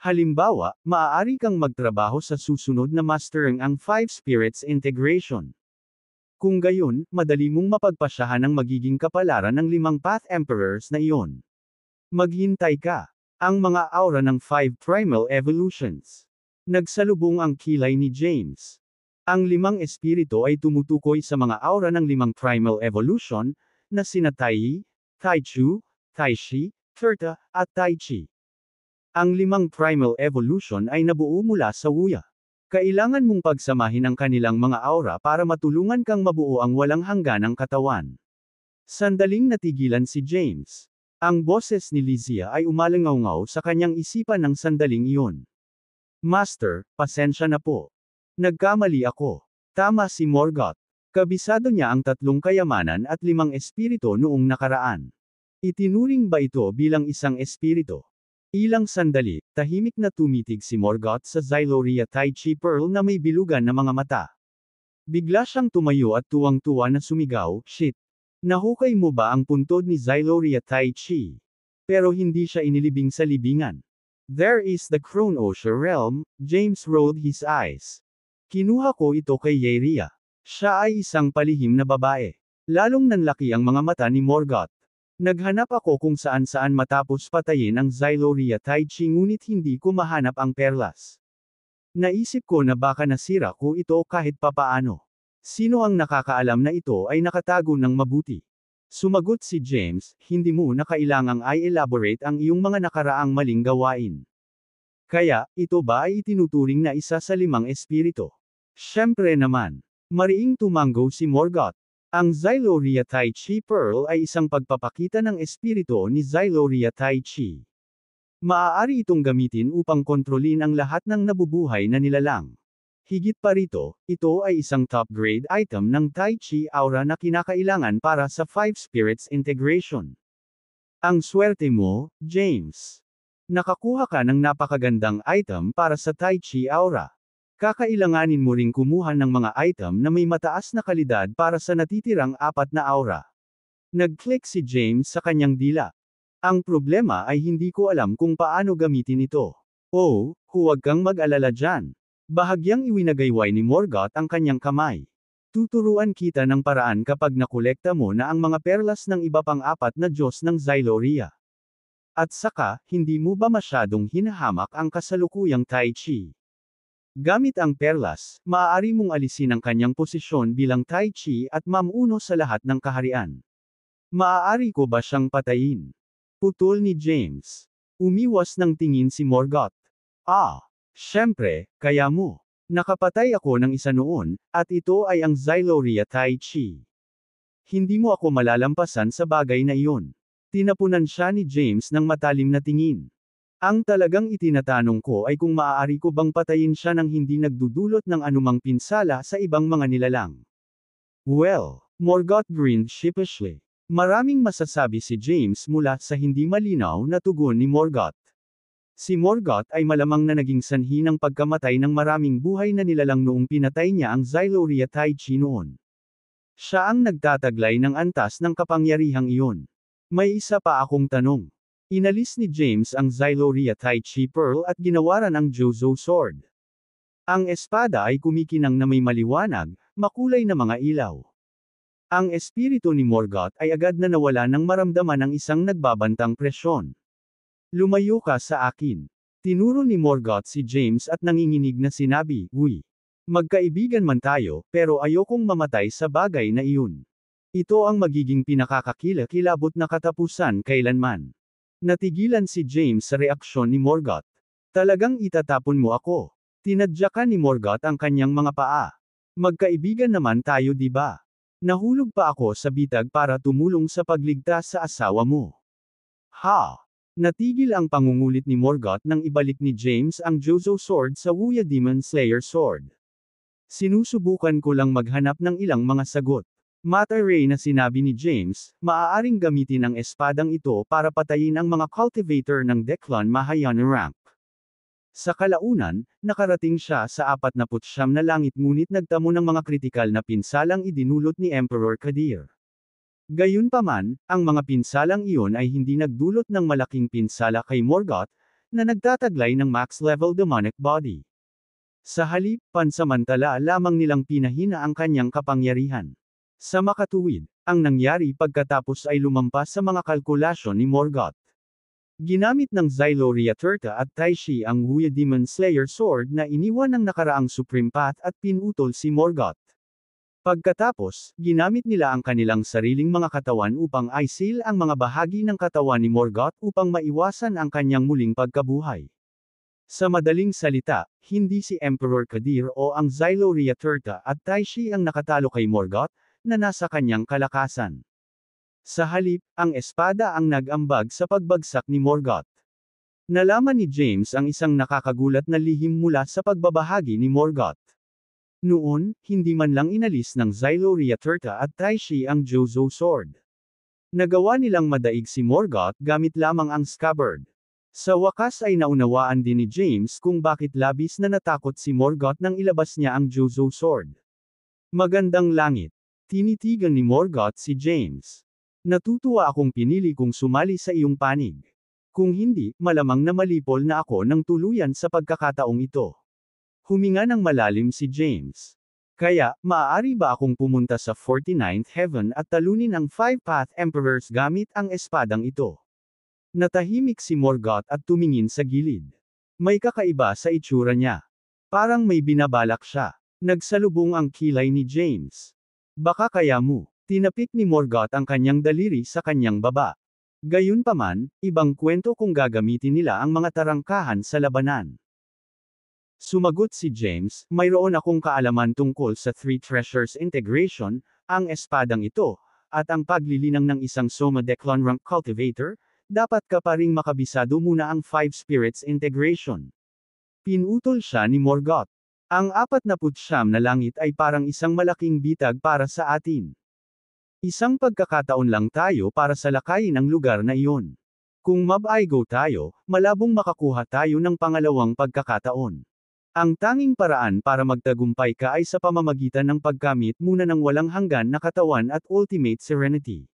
Halimbawa, maaari kang magtrabaho sa susunod na mastering ang 5 Spirits Integration. Kung gayon, madali mong mapagpasyahan ang magiging kapalaran ng 5 Path Emperors na iyon. Maghintay ka. Ang mga aura ng 5 Primal Evolutions. Nagsalubong ang kilay ni James. Ang 5 espiritu ay tumutukoy sa mga aura ng 5 Primal Evolution, na sina Tai, Taichu, Taishi, Turta, at Taichi. Ang 5 Primal Evolution ay nabuo mula sa Wuya. Kailangan mong pagsamahin ang kanilang mga aura para matulungan kang mabuo ang walang hangganang katawan. Sandaling natigilan si James. Ang boses ni Lizia ay umalangaw-ngaw sa kanyang isipan ng sandaling iyon. Master, pasensya na po. Nagkamali ako. Tama si Morgoth. Kabisado niya ang 3 kayamanan at 5 espiritu noong nakaraan. Itinuring ba ito bilang isang espiritu? Ilang sandali, tahimik na tumitig si Morgoth sa Xyloria Taichi Pearl na may bilugan na mga mata. Bigla siyang tumayo at tuwang-tuwa na sumigaw, "Shit! Nahukay mo ba ang puntod ni Xyloria Taichi?" Pero hindi siya inilibing sa libingan. "There is the Chronosher realm," James rolled his eyes. "Kinuha ko ito kay Yeria. Siya ay isang palihim na babae." Lalong nanlaki ang mga mata ni Morgoth. "Naghanap ako kung saan-saan matapos patayin ang Xyloria Taichi ngunit hindi ko mahanap ang perlas. Naisip ko na baka nasira ko ito kahit papaano. Sino ang nakakaalam na ito ay nakatago ng mabuti?" Sumagot si James, "Hindi mo na kailangang i-elaborate ang iyong mga nakaraang maling gawain. Kaya, ito ba ay itinuturing na isa sa 5 espiritu?" "Siyempre naman." Mariing tumanggo si Morgoth. Ang Xyloria Taichi Pearl ay isang pagpapakita ng espiritu ni Xyloria Taichi. Maaari itong gamitin upang kontrolin ang lahat ng nabubuhay na nilalang. Higit pa rito, ito ay isang top-grade item ng Taichi Aura na kinakailangan para sa 5 Spirits Integration. Ang swerte mo, James. Nakakuha ka ng napakagandang item para sa Taichi Aura. Kakailanganin mo ring kumuha ng mga item na may mataas na kalidad para sa natitirang 4 na aura. Nag-click si James sa kanyang dila. "Ang problema ay hindi ko alam kung paano gamitin ito." "Oh, huwag kang mag-alala dyan." Bahagyang iwinagayway ni Morgoth ang kanyang kamay. "Tuturuan kita ng paraan kapag nakolekta mo na ang mga perlas ng iba pang 4 na Diyos ng Xyloria. At saka, hindi mo ba masyadong hinahamak ang kasalukuyang Taichi? Gamit ang perlas, maaari mong alisin ang kanyang posisyon bilang Taichi at mamuno sa lahat ng kaharian. Maaari ko ba siyang patayin?" Putol ni James. Umiwas ng tingin si Morgoth. "Ah, syempre, kaya mo. Nakapatay ako ng isa noon, at ito ay ang Xyloria Taichi. Hindi mo ako malalampasan sa bagay na iyon." Tinapunan siya ni James ng matalim na tingin. "Ang talagang itinatanong ko ay kung maaari ko bang patayin siya nang hindi nagdudulot ng anumang pinsala sa ibang mga nilalang." "Well," Morgoth grinned sheepishly. Maraming masasabi si James mula sa hindi malinaw na tugon ni Morgoth. Si Morgoth ay malamang na naging sanhi ng pagkamatay ng maraming buhay na nilalang noong pinatay niya ang Xyloria Taichi noon. Siya ang nagtataglay ng antas ng kapangyarihang iyon. "May isa pa akong tanong." Inalis ni James ang Xyloria Taichi Pearl at ginawaran ang Jozo Sword. Ang espada ay kumikinang na may maliwanag, makulay na mga ilaw. Ang espiritu ni Morgoth ay agad na nawala nang maramdaman ng isang nagbabantang presyon. "Lumayo ka sa akin." Tinuro ni Morgoth si James at nanginginig na sinabi, "Uy. Magkaibigan man tayo, pero ayokong mamatay sa bagay na iyon. Ito ang magiging pinakakakilakilabot na katapusan kailanman." Natigilan si James sa reaksyon ni Morgoth. "Talagang itatapon mo ako?" Tinadyakan ni Morgoth ang kanyang mga paa. "Magkaibigan naman tayo, di ba? Nahulog pa ako sa bitag para tumulong sa pagligtas sa asawa mo." "Ha?" Natigil ang pangungulit ni Morgoth nang ibalik ni James ang Jozo Sword sa Wuya Demon Slayer Sword. "Sinusubukan ko lang maghanap ng ilang mga sagot." Mata-ray na sinabi ni James, maaaring gamitin ang espadang ito para patayin ang mga cultivator ng Declan Mahayana rank. Sa kalaunan, nakarating siya sa 49 na langit ngunit nagtamo ng mga kritikal na pinsalang idinulot ni Emperor Kadir. Gayunpaman, ang mga pinsalang iyon ay hindi nagdulot ng malaking pinsala kay Morgoth, na nagtataglay ng max-level demonic body. Sa halip, pansamantala lamang nilang pinahina ang kanyang kapangyarihan. Sa makatuwid, ang nangyari pagkatapos ay lumampas sa mga kalkulasyon ni Morgoth. Ginamit ng Xyloria-Turta at Taishi ang Wuya Demon Slayer Sword na iniwan ng nakaraang Supreme Path at pinutol si Morgoth. Pagkatapos, ginamit nila ang kanilang sariling mga katawan upang i-seal ang mga bahagi ng katawan ni Morgoth upang maiwasan ang kanyang muling pagkabuhay. Sa madaling salita, hindi si Emperor Kadir o ang Xyloria-Turta at Taishi ang nakatalo kay Morgoth, na nasa kanyang kalakasan. Sa halip, ang espada ang nag-ambag sa pagbagsak ni Morgoth. Nalaman ni James ang isang nakakagulat na lihim mula sa pagbabahagi ni Morgoth. Noon, hindi man lang inalis ng Xyloria-Turta at Taishi ang Jozo Sword. Nagawa nilang madaig si Morgoth gamit lamang ang scabbard. Sa wakas ay naunawaan din ni James kung bakit labis na natakot si Morgoth nang ilabas niya ang Jozo Sword. Magandang langit. Tinitigan ni Morgoth si James. Natutuwa akong pinili kong sumali sa iyong panig. Kung hindi, malamang na malipol na ako ng tuluyan sa pagkakataong ito. Huminga ng malalim si James. Kaya, maaari ba akong pumunta sa 49th Heaven at talunin ang Five Path Emperors gamit ang espadang ito? Natahimik si Morgoth at tumingin sa gilid. May kakaiba sa itsura niya. Parang may binabalak siya. Nagsalubong ang kilay ni James. Baka kaya mo. Tinapik ni Morgoth ang kanyang daliri sa kanyang baba. Gayunpaman, ibang kwento kung gagamitin nila ang mga tarangkahan sa labanan. Sumagot si James, mayroon akong kaalaman tungkol sa Three Treasures Integration, ang espadang ito, at ang paglilinang ng isang Soma Declon Rank Cultivator, dapat ka pa ring makabisado muna ang Five Spirits Integration. Pinutol siya ni Morgoth. Ang 49 na langit ay parang isang malaking bitag para sa atin. Isang pagkakataon lang tayo para salakayin ang lugar na iyon. Kung mab-I-go tayo, malabong makakuha tayo ng pangalawang pagkakataon. Ang tanging paraan para magtagumpay ka ay sa pamamagitan ng pagkamit muna ng walang hanggan na katawan at ultimate serenity.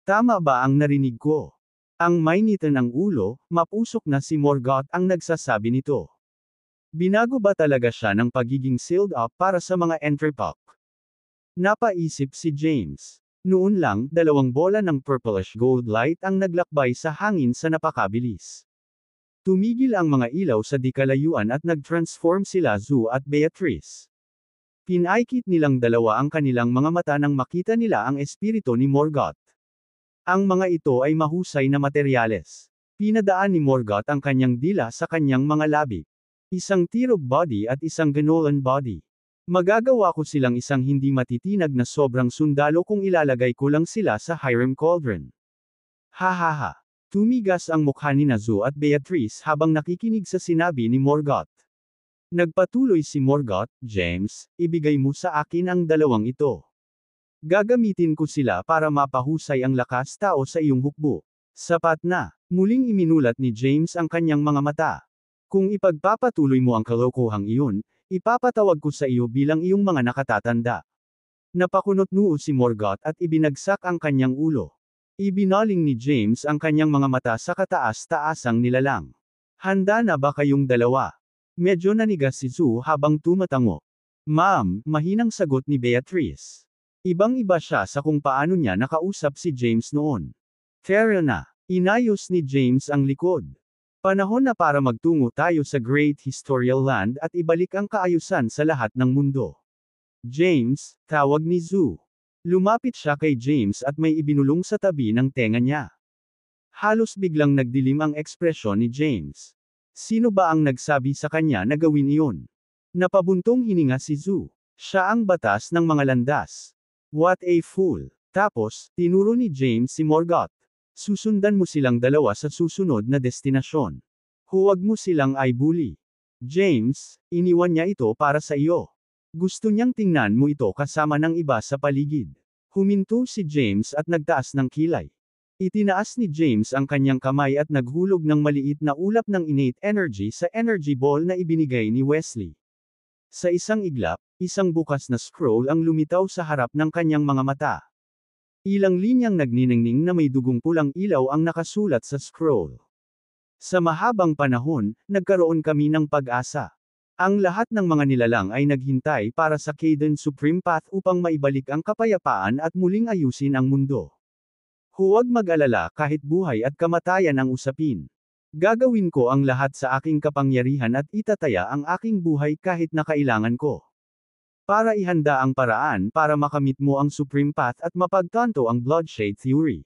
Tama ba ang narinig ko? Ang mainitan ng ulo, mapusok na si Morgoth ang nagsasabi nito. Binago ba talaga siya ng pagiging sealed up para sa mga entrepok? Napaisip si James. Noon lang, 2 bola ng purplish gold light ang naglakbay sa hangin sa napakabilis. Tumigil ang mga ilaw sa dikalayuan at nag-transform sila Zu at Beatrice. Pinaikit nilang dalawa ang kanilang mga mata nang makita nila ang espiritu ni Morgoth. Ang mga ito ay mahusay na materyales. Pinadaan ni Morgoth ang kanyang dila sa kanyang mga labi. Isang tirog body at isang ganolan body. Magagawa ko silang isang hindi matitinag na sobrang sundalo kung ilalagay ko lang sila sa Hiram Cauldron. Hahaha. Tumigas ang mukha ni Zu at Beatrice habang nakikinig sa sinabi ni Morgoth. Nagpatuloy si Morgoth, James, ibigay mo sa akin ang dalawang ito. Gagamitin ko sila para mapahusay ang lakas tao sa iyong hukbo. Sapat na. Muling iminulat ni James ang kanyang mga mata. Kung ipagpapatuloy mo ang kalokohang iyon, ipapatawag ko sa iyo bilang iyong mga nakatatanda. Napakunot noo si Morgoth at ibinagsak ang kanyang ulo. Ibinaling ni James ang kanyang mga mata sa kataas-taasang nilalang. Handa na ba kayong dalawa? Medyo nanigas si Zu habang tumatango. Ma'am, mahinang sagot ni Beatrice. Ibang-iba siya sa kung paano niya nakausap si James noon. Tara na. Inayos ni James ang likod. Panahon na para magtungo tayo sa Great Historical Land at ibalik ang kaayusan sa lahat ng mundo. James, tawag ni Zu. Lumapit siya kay James at may ibinulong sa tabi ng tenga niya. Halos biglang nagdilim ang ekspresyon ni James. Sino ba ang nagsabi sa kanya na gawin iyon? Napabuntong hininga si Zu. Siya ang batas ng mga landas. What a fool. Tapos, tinuro ni James si Morgoth. Susundan mo silang dalawa sa susunod na destinasyon. Huwag mo silang i-bully. James, iniwan niya ito para sa iyo. Gusto niyang tingnan mo ito kasama ng iba sa paligid. Huminto si James at nagtaas ng kilay. Itinaas ni James ang kanyang kamay at naghulog ng maliit na ulap ng innate energy sa energy ball na ibinigay ni Wesley. Sa isang iglap, isang bukas na scroll ang lumitaw sa harap ng kanyang mga mata. Ilang linyang nagniningning na may dugong pulang ilaw ang nakasulat sa scroll. Sa mahabang panahon, nagkaroon kami ng pag-asa. Ang lahat ng mga nilalang ay naghintay para sa Kaidan Supreme Path upang maibalik ang kapayapaan at muling ayusin ang mundo. Huwag mag-alala kahit buhay at kamatayan ang usapin. Gagawin ko ang lahat sa aking kapangyarihan at itataya ang aking buhay kahit na kailangan ko. Para ihanda ang paraan para makamit mo ang Supreme Path at mapagtanto ang Bloodshade Theory.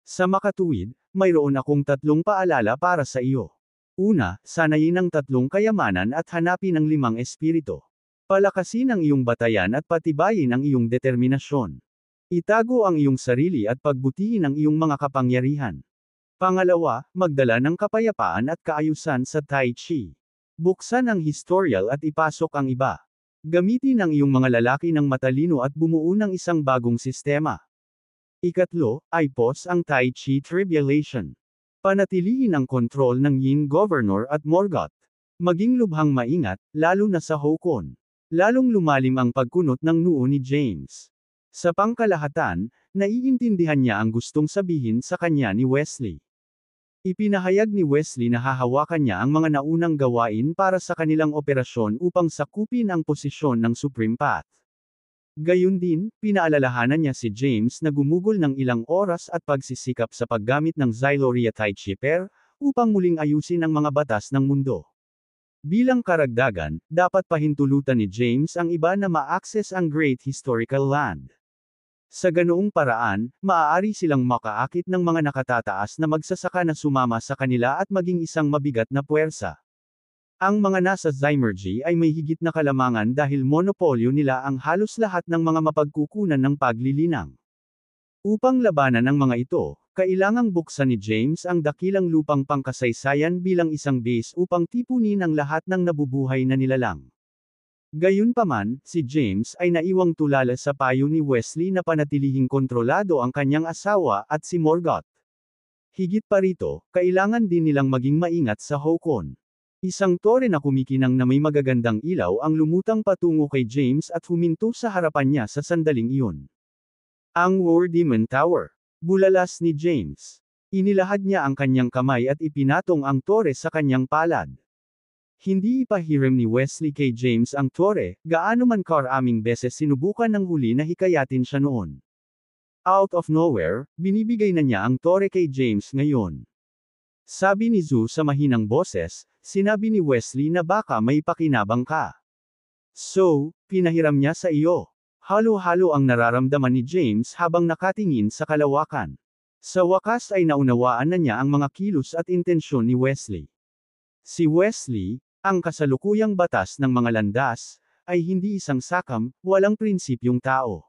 Sa makatuwid, mayroon akong 3 paalala para sa iyo. Una, sanayin ang 3 kayamanan at hanapin ang 5 espiritu. Palakasin ang iyong batayan at patibayin ang iyong determinasyon. Itago ang iyong sarili at pagbutihin ang iyong mga kapangyarihan. Pangalawa, magdala ng kapayapaan at kaayusan sa Tai Chi. Buksan ang historial at ipasok ang iba. Gamitin ang iyong mga lalaki ng matalino at bumuo ng isang bagong sistema. Ikatlo, ipos ang Tai Chi Tribulation. Panatilihin ang kontrol ng Yin Governor at Morgoth. Maging lubhang maingat, lalo na sa Hokon. Lalong lumalim ang pagkunot ng noo ni James. Sa pangkalahatan, naiintindihan niya ang gustong sabihin sa kanya ni Wesley. Ipinahayag ni Wesley na hahawakan niya ang mga naunang gawain para sa kanilang operasyon upang sakupin ang posisyon ng Supreme Path. Gayun din, pinaalalahanan niya si James na gumugol ng ilang oras at pagsisikap sa paggamit ng Xyloria Tai Chi Pair, upang muling ayusin ang mga batas ng mundo. Bilang karagdagan, dapat pahintulutan ni James ang iba na ma-access ang Great Historical Land. Sa ganoong paraan, maaari silang makaakit ng mga nakatataas na magsasaka na sumama sa kanila at maging isang mabigat na puwersa. Ang mga nasa Zymergy ay may higit na kalamangan dahil monopolyo nila ang halos lahat ng mga mapagkukunan ng paglilinang. Upang labanan ang mga ito, kailangang buksan ni James ang dakilang lupang pangkasaysayan bilang isang base upang tipunin ang lahat ng nabubuhay na nilalang. Gayunpaman, si James ay naiwang tulala sa payo ni Wesley na panatilihing kontrolado ang kanyang asawa at si Morgoth. Higit pa rito, kailangan din nilang maging maingat sa Hokon. Isang tore na kumikinang na may magagandang ilaw ang lumutang patungo kay James at huminto sa harapan niya sa sandaling iyon. Ang War Demon Tower. Bulalas ni James. Inilahad niya ang kanyang kamay at ipinatong ang tore sa kanyang palad. Hindi ipahiram ni Wesley kay James ang tore, gaano man karaming beses sinubukan ng huli na hikayatin siya noon. Out of nowhere, binibigay na niya ang tore kay James ngayon. Sabi ni Zhu sa mahinang boses, sinabi ni Wesley na baka may pakinabang ka. So, pinahiram niya sa iyo. Halo-halo ang nararamdaman ni James habang nakatingin sa kalawakan. Sa wakas ay naunawaan na niya ang mga kilos at intensyon ni Wesley. Si Wesley, ang kasalukuyang batas ng mga landas, ay hindi isang sakam, walang prinsipyong tao.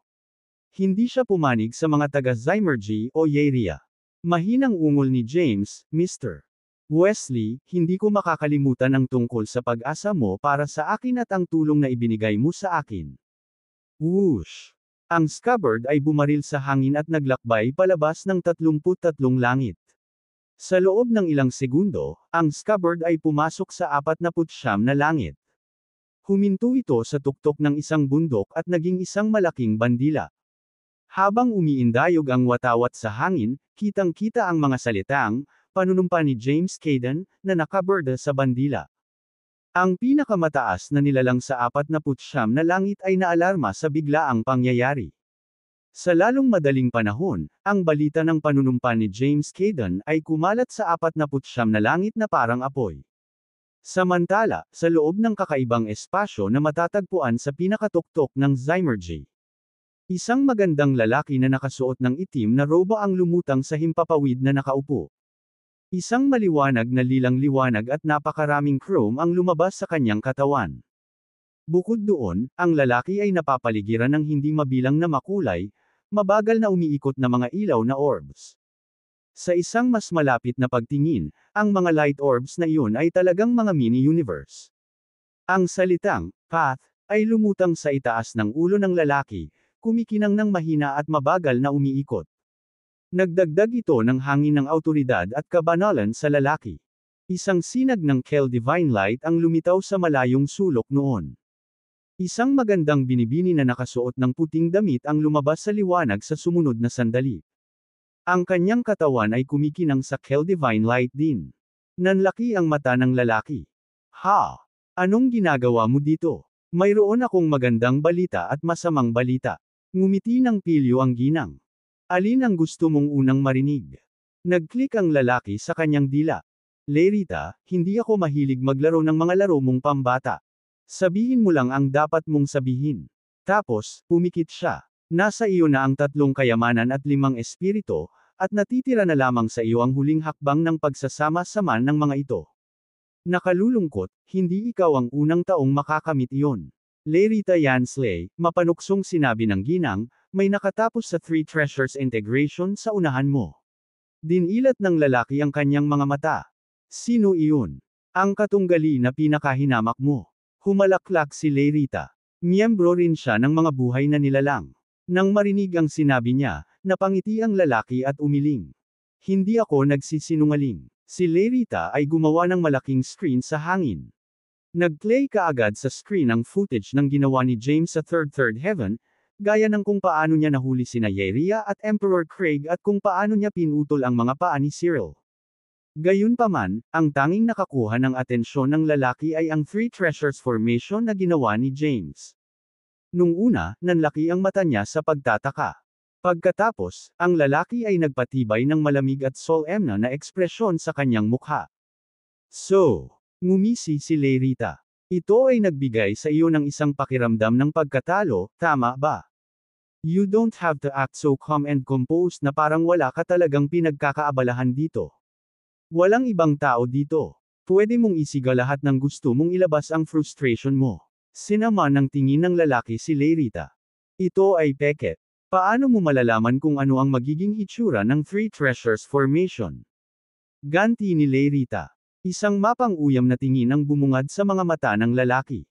Hindi siya pumanig sa mga taga-Zymergy o Yeria. Mahinang ungol ni James, Mr. Wesley, hindi ko makakalimutan ang tungkol sa pag-asa mo para sa akin at ang tulong na ibinigay mo sa akin. Whoosh! Ang scabbard ay bumaril sa hangin at naglakbay palabas ng 33 langit. Sa loob ng ilang segundo, ang scabbard ay pumasok sa 49 na langit. Huminto ito sa tuktok ng isang bundok at naging isang malaking bandila. Habang umiindayog ang watawat sa hangin, kitang-kita ang mga salitang, panunumpa ni James Kaidan, na nakaborda sa bandila. Ang pinakamataas na nilalang sa 49 na langit ay naalarma sa biglaang pangyayari. Sa lalong madaling panahon, ang balita ng panunumpa ni James Kaidan ay kumalat sa 49 na langit na parang apoy. Samantala, sa loob ng kakaibang espasyo na matatagpuan sa pinakatuktok ng Zymergy, isang magandang lalaki na nakasuot ng itim na roba ang lumutang sa himpapawid na nakaupo. Isang maliwanag na lilang-liwanag at napakaraming chrome ang lumabas sa kanyang katawan. Bukod doon, ang lalaki ay napapaligiran ng hindi mabilang na makulay, mabagal na umiikot na mga ilaw na orbs. Sa isang mas malapit na pagtingin, ang mga light orbs na iyon ay talagang mga mini-universe. Ang salitang, path, ay lumutang sa itaas ng ulo ng lalaki, kumikinang ng mahina at mabagal na umiikot. Nagdagdag ito ng hangin ng awtoridad at kabanalan sa lalaki. Isang sinag ng Kel Divine Light ang lumitaw sa malayong sulok noon. Isang magandang binibini na nakasuot ng puting damit ang lumabas sa liwanag sa sumunod na sandali. Ang kanyang katawan ay kumikinang sa Kel Divine Light din. Nanlaki ang mata ng lalaki. Ha? Anong ginagawa mo dito? Mayroon akong magandang balita at masamang balita. Ngumiti ng pilyo ang ginang. Alin ang gusto mong unang marinig? Nag-click ang lalaki sa kanyang dila. Lerita, hindi ako mahilig maglaro ng mga laro mong pambata. Sabihin mo lang ang dapat mong sabihin. Tapos, pumikit siya. Nasa iyo na ang 3 kayamanan at 5 espiritu, at natitira na lamang sa iyo ang huling hakbang ng pagsasama-sama ng mga ito. Nakalulungkot, hindi ikaw ang unang taong makakamit iyon. Lerita Yansley, mapanuksong sinabi ng ginang, may nakatapos sa 3 treasures integration sa unahan mo. Dinilat ng lalaki ang kanyang mga mata. Sino iyon? Ang katunggali na pinakahinamak mo. Humalaklak si Lerita. Miyembro rin siya ng mga buhay na nilalang. Nang marinig ang sinabi niya, napangiti ang lalaki at umiling. Hindi ako nagsisinungaling. Si Lerita ay gumawa ng malaking screen sa hangin. Nag-play kaagad sa screen ang footage ng ginawa ni James sa Third Heaven, gaya ng kung paano niya nahuli sina Yeria at Emperor Craig at kung paano niya pinutol ang mga paa ni Cyril. Gayunpaman, ang tanging nakakuha ng atensyon ng lalaki ay ang 3 treasures formation na ginawa ni James. Nung una, nanlaki ang mata niya sa pagtataka. Pagkatapos, ang lalaki ay nagpatibay ng malamig at solemna na ekspresyon sa kanyang mukha. So, ngumisi si Lerita. Ito ay nagbigay sa iyo ng isang pakiramdam ng pagkatalo, tama ba? You don't have to act so calm and composed na parang wala ka talagang pinagkakaabalahan dito. Walang ibang tao dito. Pwede mong isiga lahat ng gusto mong ilabas ang frustration mo. Sinama ng tingin ng lalaki si Lerita. Ito ay peke. Paano mo malalaman kung ano ang magiging itsura ng 3 treasures formation? Ganti ni Lerita. Isang mapang-uyam na tingin ang bumungad sa mga mata ng lalaki.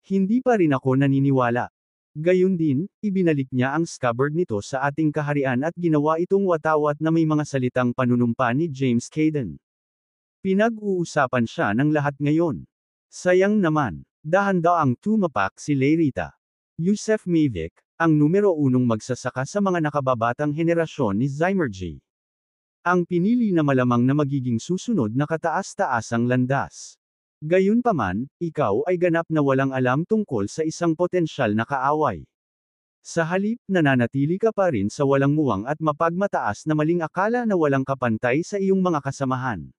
Hindi pa rin ako naniniwala. Gayun din, ibinalik niya ang scabbard nito sa ating kaharian at ginawa itong watawat na may mga salitang panunumpa ni James Caden. Pinag-uusapan siya ng lahat ngayon. Sayang naman, dahan-daang tumapak si Lerita. Yusef Mavic, ang numero 1 magsasaka sa mga nakababatang henerasyon ni Zymergy. Ang pinili na malamang na magiging susunod na kataas-taasang landas. Gayunpaman, ikaw ay ganap na walang alam tungkol sa isang potensyal na kaaway. Sa halip, nananatili ka pa rin sa walang muwang at mapagmataas na maling akala na walang kapantay sa iyong mga kasamahan.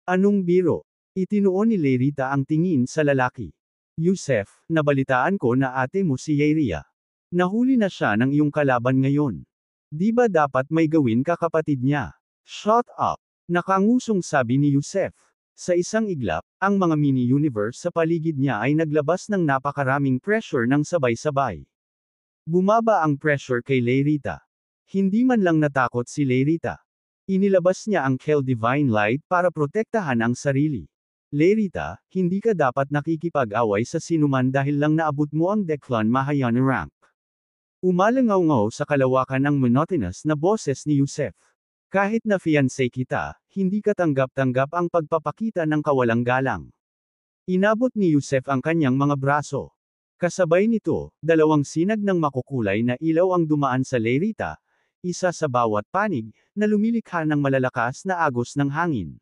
Anong biro? Itinuon ni Lerita ang tingin sa lalaki. Yusef, nabalitaan ko na ate mo si Yeria. Nahuli na siya ng iyong kalaban ngayon. Di ba dapat may gawin ka kapatid niya? Shut up! Nakangusong sabi ni Yusef. Sa isang iglap, ang mga mini-universe sa paligid niya ay naglabas ng napakaraming pressure ng sabay-sabay. Bumaba ang pressure kay Lerita. Hindi man lang natakot si Lerita. Inilabas niya ang Kel Divine Light para protektahan ang sarili. Lerita, hindi ka dapat nakikipag-away sa sinuman dahil lang naabot mo ang Declan Mahayana rank. Umalangaw-ngaw sa kalawakan ang monotonous na boses ni Yusef. Kahit na fiancé kita, hindi ka tanggap-tanggap ang pagpapakita ng kawalang galang. Inabot ni Yusef ang kanyang mga braso. Kasabay nito, 2 sinag ng makukulay na ilaw ang dumaan sa Lerita, isa sa bawat panig, na lumilikha ng malalakas na agos ng hangin.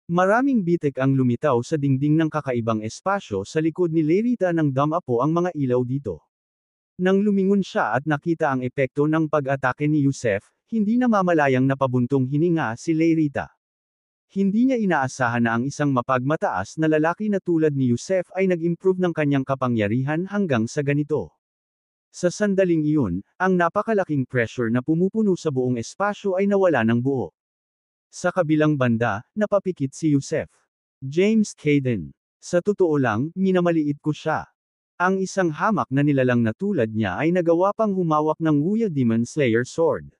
Maraming bitik ang lumitaw sa dingding ng kakaibang espasyo sa likod ni Lerita nang damapo ang mga ilaw dito. Nang lumingon siya at nakita ang epekto ng pag-atake ni Yusef, hindi namamalayang napabuntong hininga si Lerita. Hindi niya inaasahan na ang isang mapagmataas na lalaki na tulad ni Yusef ay nag-improve ng kanyang kapangyarihan hanggang sa ganito. Sa sandaling iyon, ang napakalaking pressure na pumupuno sa buong espasyo ay nawala ng buo. Sa kabilang banda, napapikit si Yusef. James Caden. Sa totoo lang, minamaliit ko siya. Ang isang hamak na nilalang na tulad niya ay nagawa pang humawak ng Wuya Demon Slayer sword.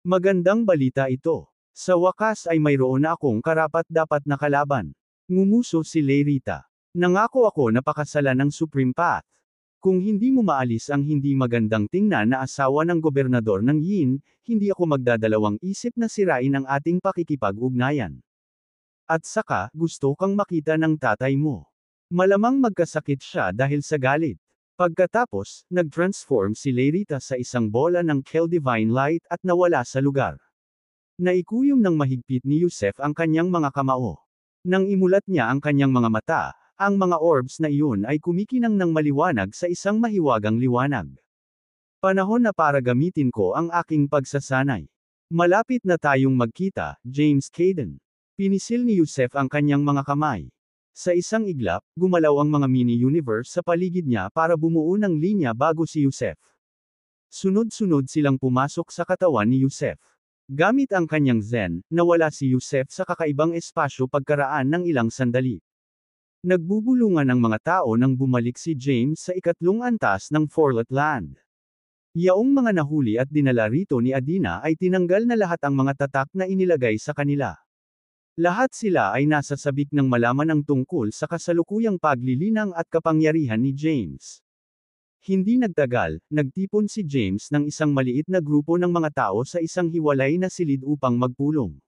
Magandang balita ito. Sa wakas ay mayroon na akong karapat-dapat na kalaban. Ngumuso si Lerita. Nangako ako na pakasalan ng Supreme Path. Kung hindi mo maalis ang hindi magandang tingnan na asawa ng gobernador ng Yin, hindi ako magdadalawang isip na sirain ang ating pakikipag-ugnayan. At saka, gusto kang makita ng tatay mo. Malamang magkasakit siya dahil sa galit. Pagkatapos, nag-transform si Lerita sa isang bola ng Kel Divine Light at nawala sa lugar. Naikuyom ng mahigpit ni Yusef ang kanyang mga kamao. Nang imulat niya ang kanyang mga mata, ang mga orbs na iyon ay kumikinang ng maliwanag sa isang mahiwagang liwanag. Panahon na para gamitin ko ang aking pagsasanay. Malapit na tayong magkita, James Caden. Pinisil ni Yusef ang kanyang mga kamay. Sa isang iglap, gumalaw ang mga mini-universe sa paligid niya para bumuo ng linya bago si Yusef. Sunod-sunod silang pumasok sa katawan ni Yusef. Gamit ang kanyang zen, nawala si Yusef sa kakaibang espasyo pagkaraan ng ilang sandali. Nagbubulungan ang mga tao nang bumalik si James sa ikatlong antas ng Forlet Land. Yaong mga nahuli at dinala rito ni Adina ay tinanggal na lahat ang mga tatak na inilagay sa kanila. Lahat sila ay nasa sabik ng malaman ang tungkol sa kasalukuyang paglilinang at kapangyarihan ni James. Hindi nagtagal, nagtipon si James ng isang maliit na grupo ng mga tao sa isang hiwalay na silid upang magpulong.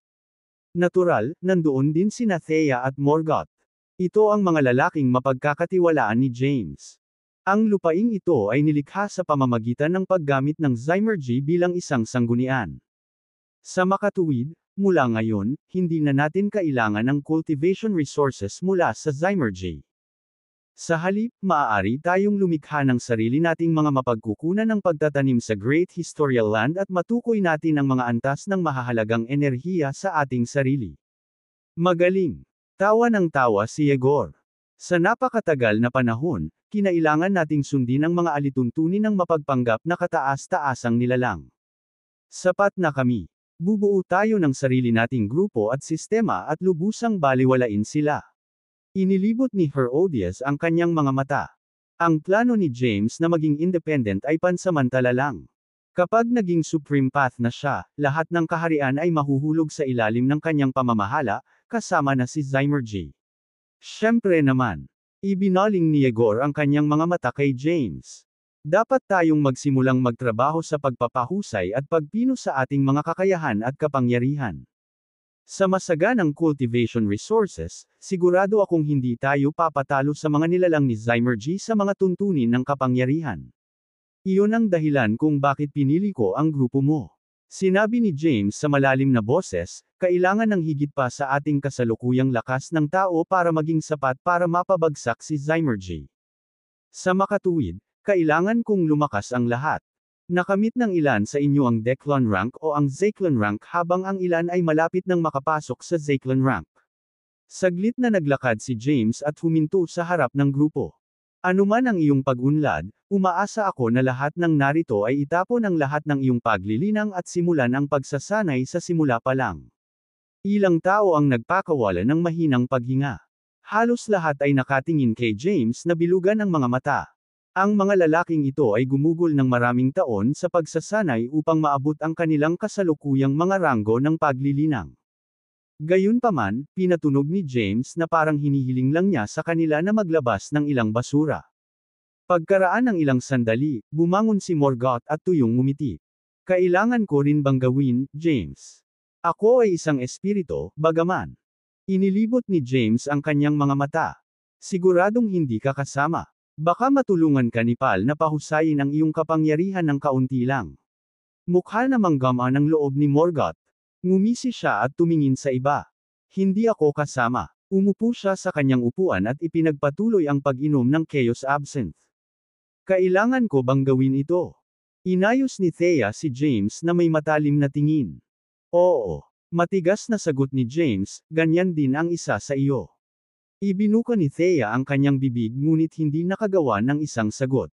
Natural, nandoon din sina Thea at Morgoth. Ito ang mga lalaking mapagkakatiwalaan ni James. Ang lupaing ito ay nilikha sa pamamagitan ng paggamit ng Zymurgy bilang isang sanggunian. Sa makatuwid, mula ngayon, hindi na natin kailangan ng cultivation resources mula sa Zymurgy. Sa halip, maaari tayong lumikha ng sarili nating mga mapagkukunan ng pagtatanim sa Great Historical Land at matukoy natin ang mga antas ng mahahalagang enerhiya sa ating sarili. Magaling! Tawa ng tawa si Yegor. Sa napakatagal na panahon, kinailangan nating sundin ang mga alituntunin ng mapagpanggap na kataas-taasang nilalang. Sapat na kami. Bubuo tayo ng sarili nating grupo at sistema at lubusang baliwalain sila. Inilibot ni Herodias ang kanyang mga mata. Ang plano ni James na maging independent ay pansamantala lang. Kapag naging Supreme Path na siya, lahat ng kaharian ay mahuhulog sa ilalim ng kanyang pamamahala, kasama na si Zymurgy. Siyempre naman, ibinaling ni Yegor ang kanyang mga mata kay James. Dapat tayong magsimulang magtrabaho sa pagpapahusay at pagpino sa ating mga kakayahan at kapangyarihan. Sa masaganang cultivation resources, sigurado akong hindi tayo papatalo sa mga nilalang ni Zymurgy sa mga tuntunin ng kapangyarihan. Iyon ang dahilan kung bakit pinili ko ang grupo mo. Sinabi ni James sa malalim na boses, kailangan ng higit pa sa ating kasalukuyang lakas ng tao para maging sapat para mapabagsak si Zymurgy. Sa makatuwid, kailangan kong lumakas ang lahat. Nakamit ng ilan sa inyo ang Declan rank o ang Zaclan rank habang ang ilan ay malapit nang makapasok sa Zaclan rank. Saglit na naglakad si James at huminto sa harap ng grupo. Anuman ang iyong pag-unlad, umaasa ako na lahat ng narito ay itapon ang lahat ng iyong paglilinang at simulan ang pagsasanay sa simula pa lang. Ilang tao ang nagpakawala ng mahinang paghinga. Halos lahat ay nakatingin kay James na bilugan ang mga mata. Ang mga lalaking ito ay gumugol ng maraming taon sa pagsasanay upang maabot ang kanilang kasalukuyang mga ranggo ng paglilinang. Gayunpaman, pinatunog ni James na parang hinihiling lang niya sa kanila na maglabas ng ilang basura. Pagkaraan ng ilang sandali, bumangon si Morgoth at tuyong ngumiti. Kailangan ko rin bang gawin, James? Ako ay isang espiritu, bagaman. Inilibot ni James ang kanyang mga mata. Siguradong hindi ka kasama. Baka matulungan ka ni Pal na pahusayin ang iyong kapangyarihan ng kaunti lang. Mukha namang gamaan ang loob ni Morgoth. Ngumisi siya at tumingin sa iba. Hindi ako kasama. Umupo siya sa kanyang upuan at ipinagpatuloy ang pag-inom ng Chaos Absinthe. Kailangan ko bang gawin ito? Inayos ni Thea si James na may matalim na tingin. Oo. Matigas na sagot ni James, ganyan din ang isa sa iyo. Ibinuka ni Thea ang kanyang bibig ngunit hindi nakagawa ng isang sagot.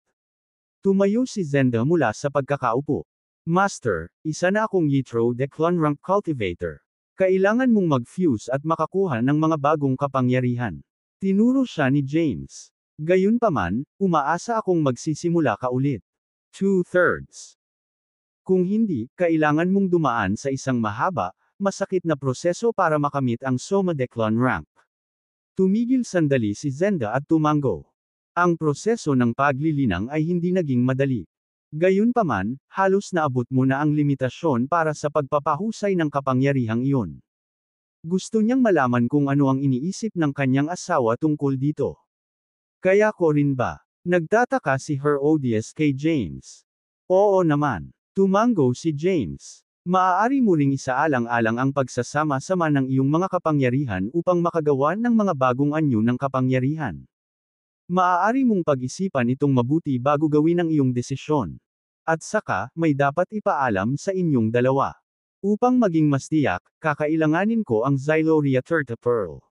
Tumayo si Zenda mula sa pagkakaupo. Master, isa na akong Yitro Declan rank cultivator. Kailangan mong mag-fuse at makakuha ng mga bagong kapangyarihan. Tinuro siya ni James. Gayunpaman, umaasa akong magsisimula ka ulit. 2/3. Kung hindi, kailangan mong dumaan sa isang mahaba, masakit na proseso para makamit ang Soma Declan rank. Tumigil sandali si Zenda at tumango. Ang proseso ng paglilinang ay hindi naging madali. Gayunpaman, halos naabot mo na ang limitasyon para sa pagpapahusay ng kapangyarihang iyon. Gusto niyang malaman kung ano ang iniisip ng kanyang asawa tungkol dito. Kaya ko rin ba? Nagtataka si Herodias kay James. Oo naman. Tumango si James. Maaari mo ring isaalang-alang ang pagsasama-sama ng iyong mga kapangyarihan upang makagawa ng mga bagong anyo ng kapangyarihan. Maaari mong pag-isipan itong mabuti bago gawin ang iyong desisyon. At saka, may dapat ipaalam sa inyong dalawa. Upang maging mas tiyak, kakailanganin ko ang Xyloria Terta Pearl.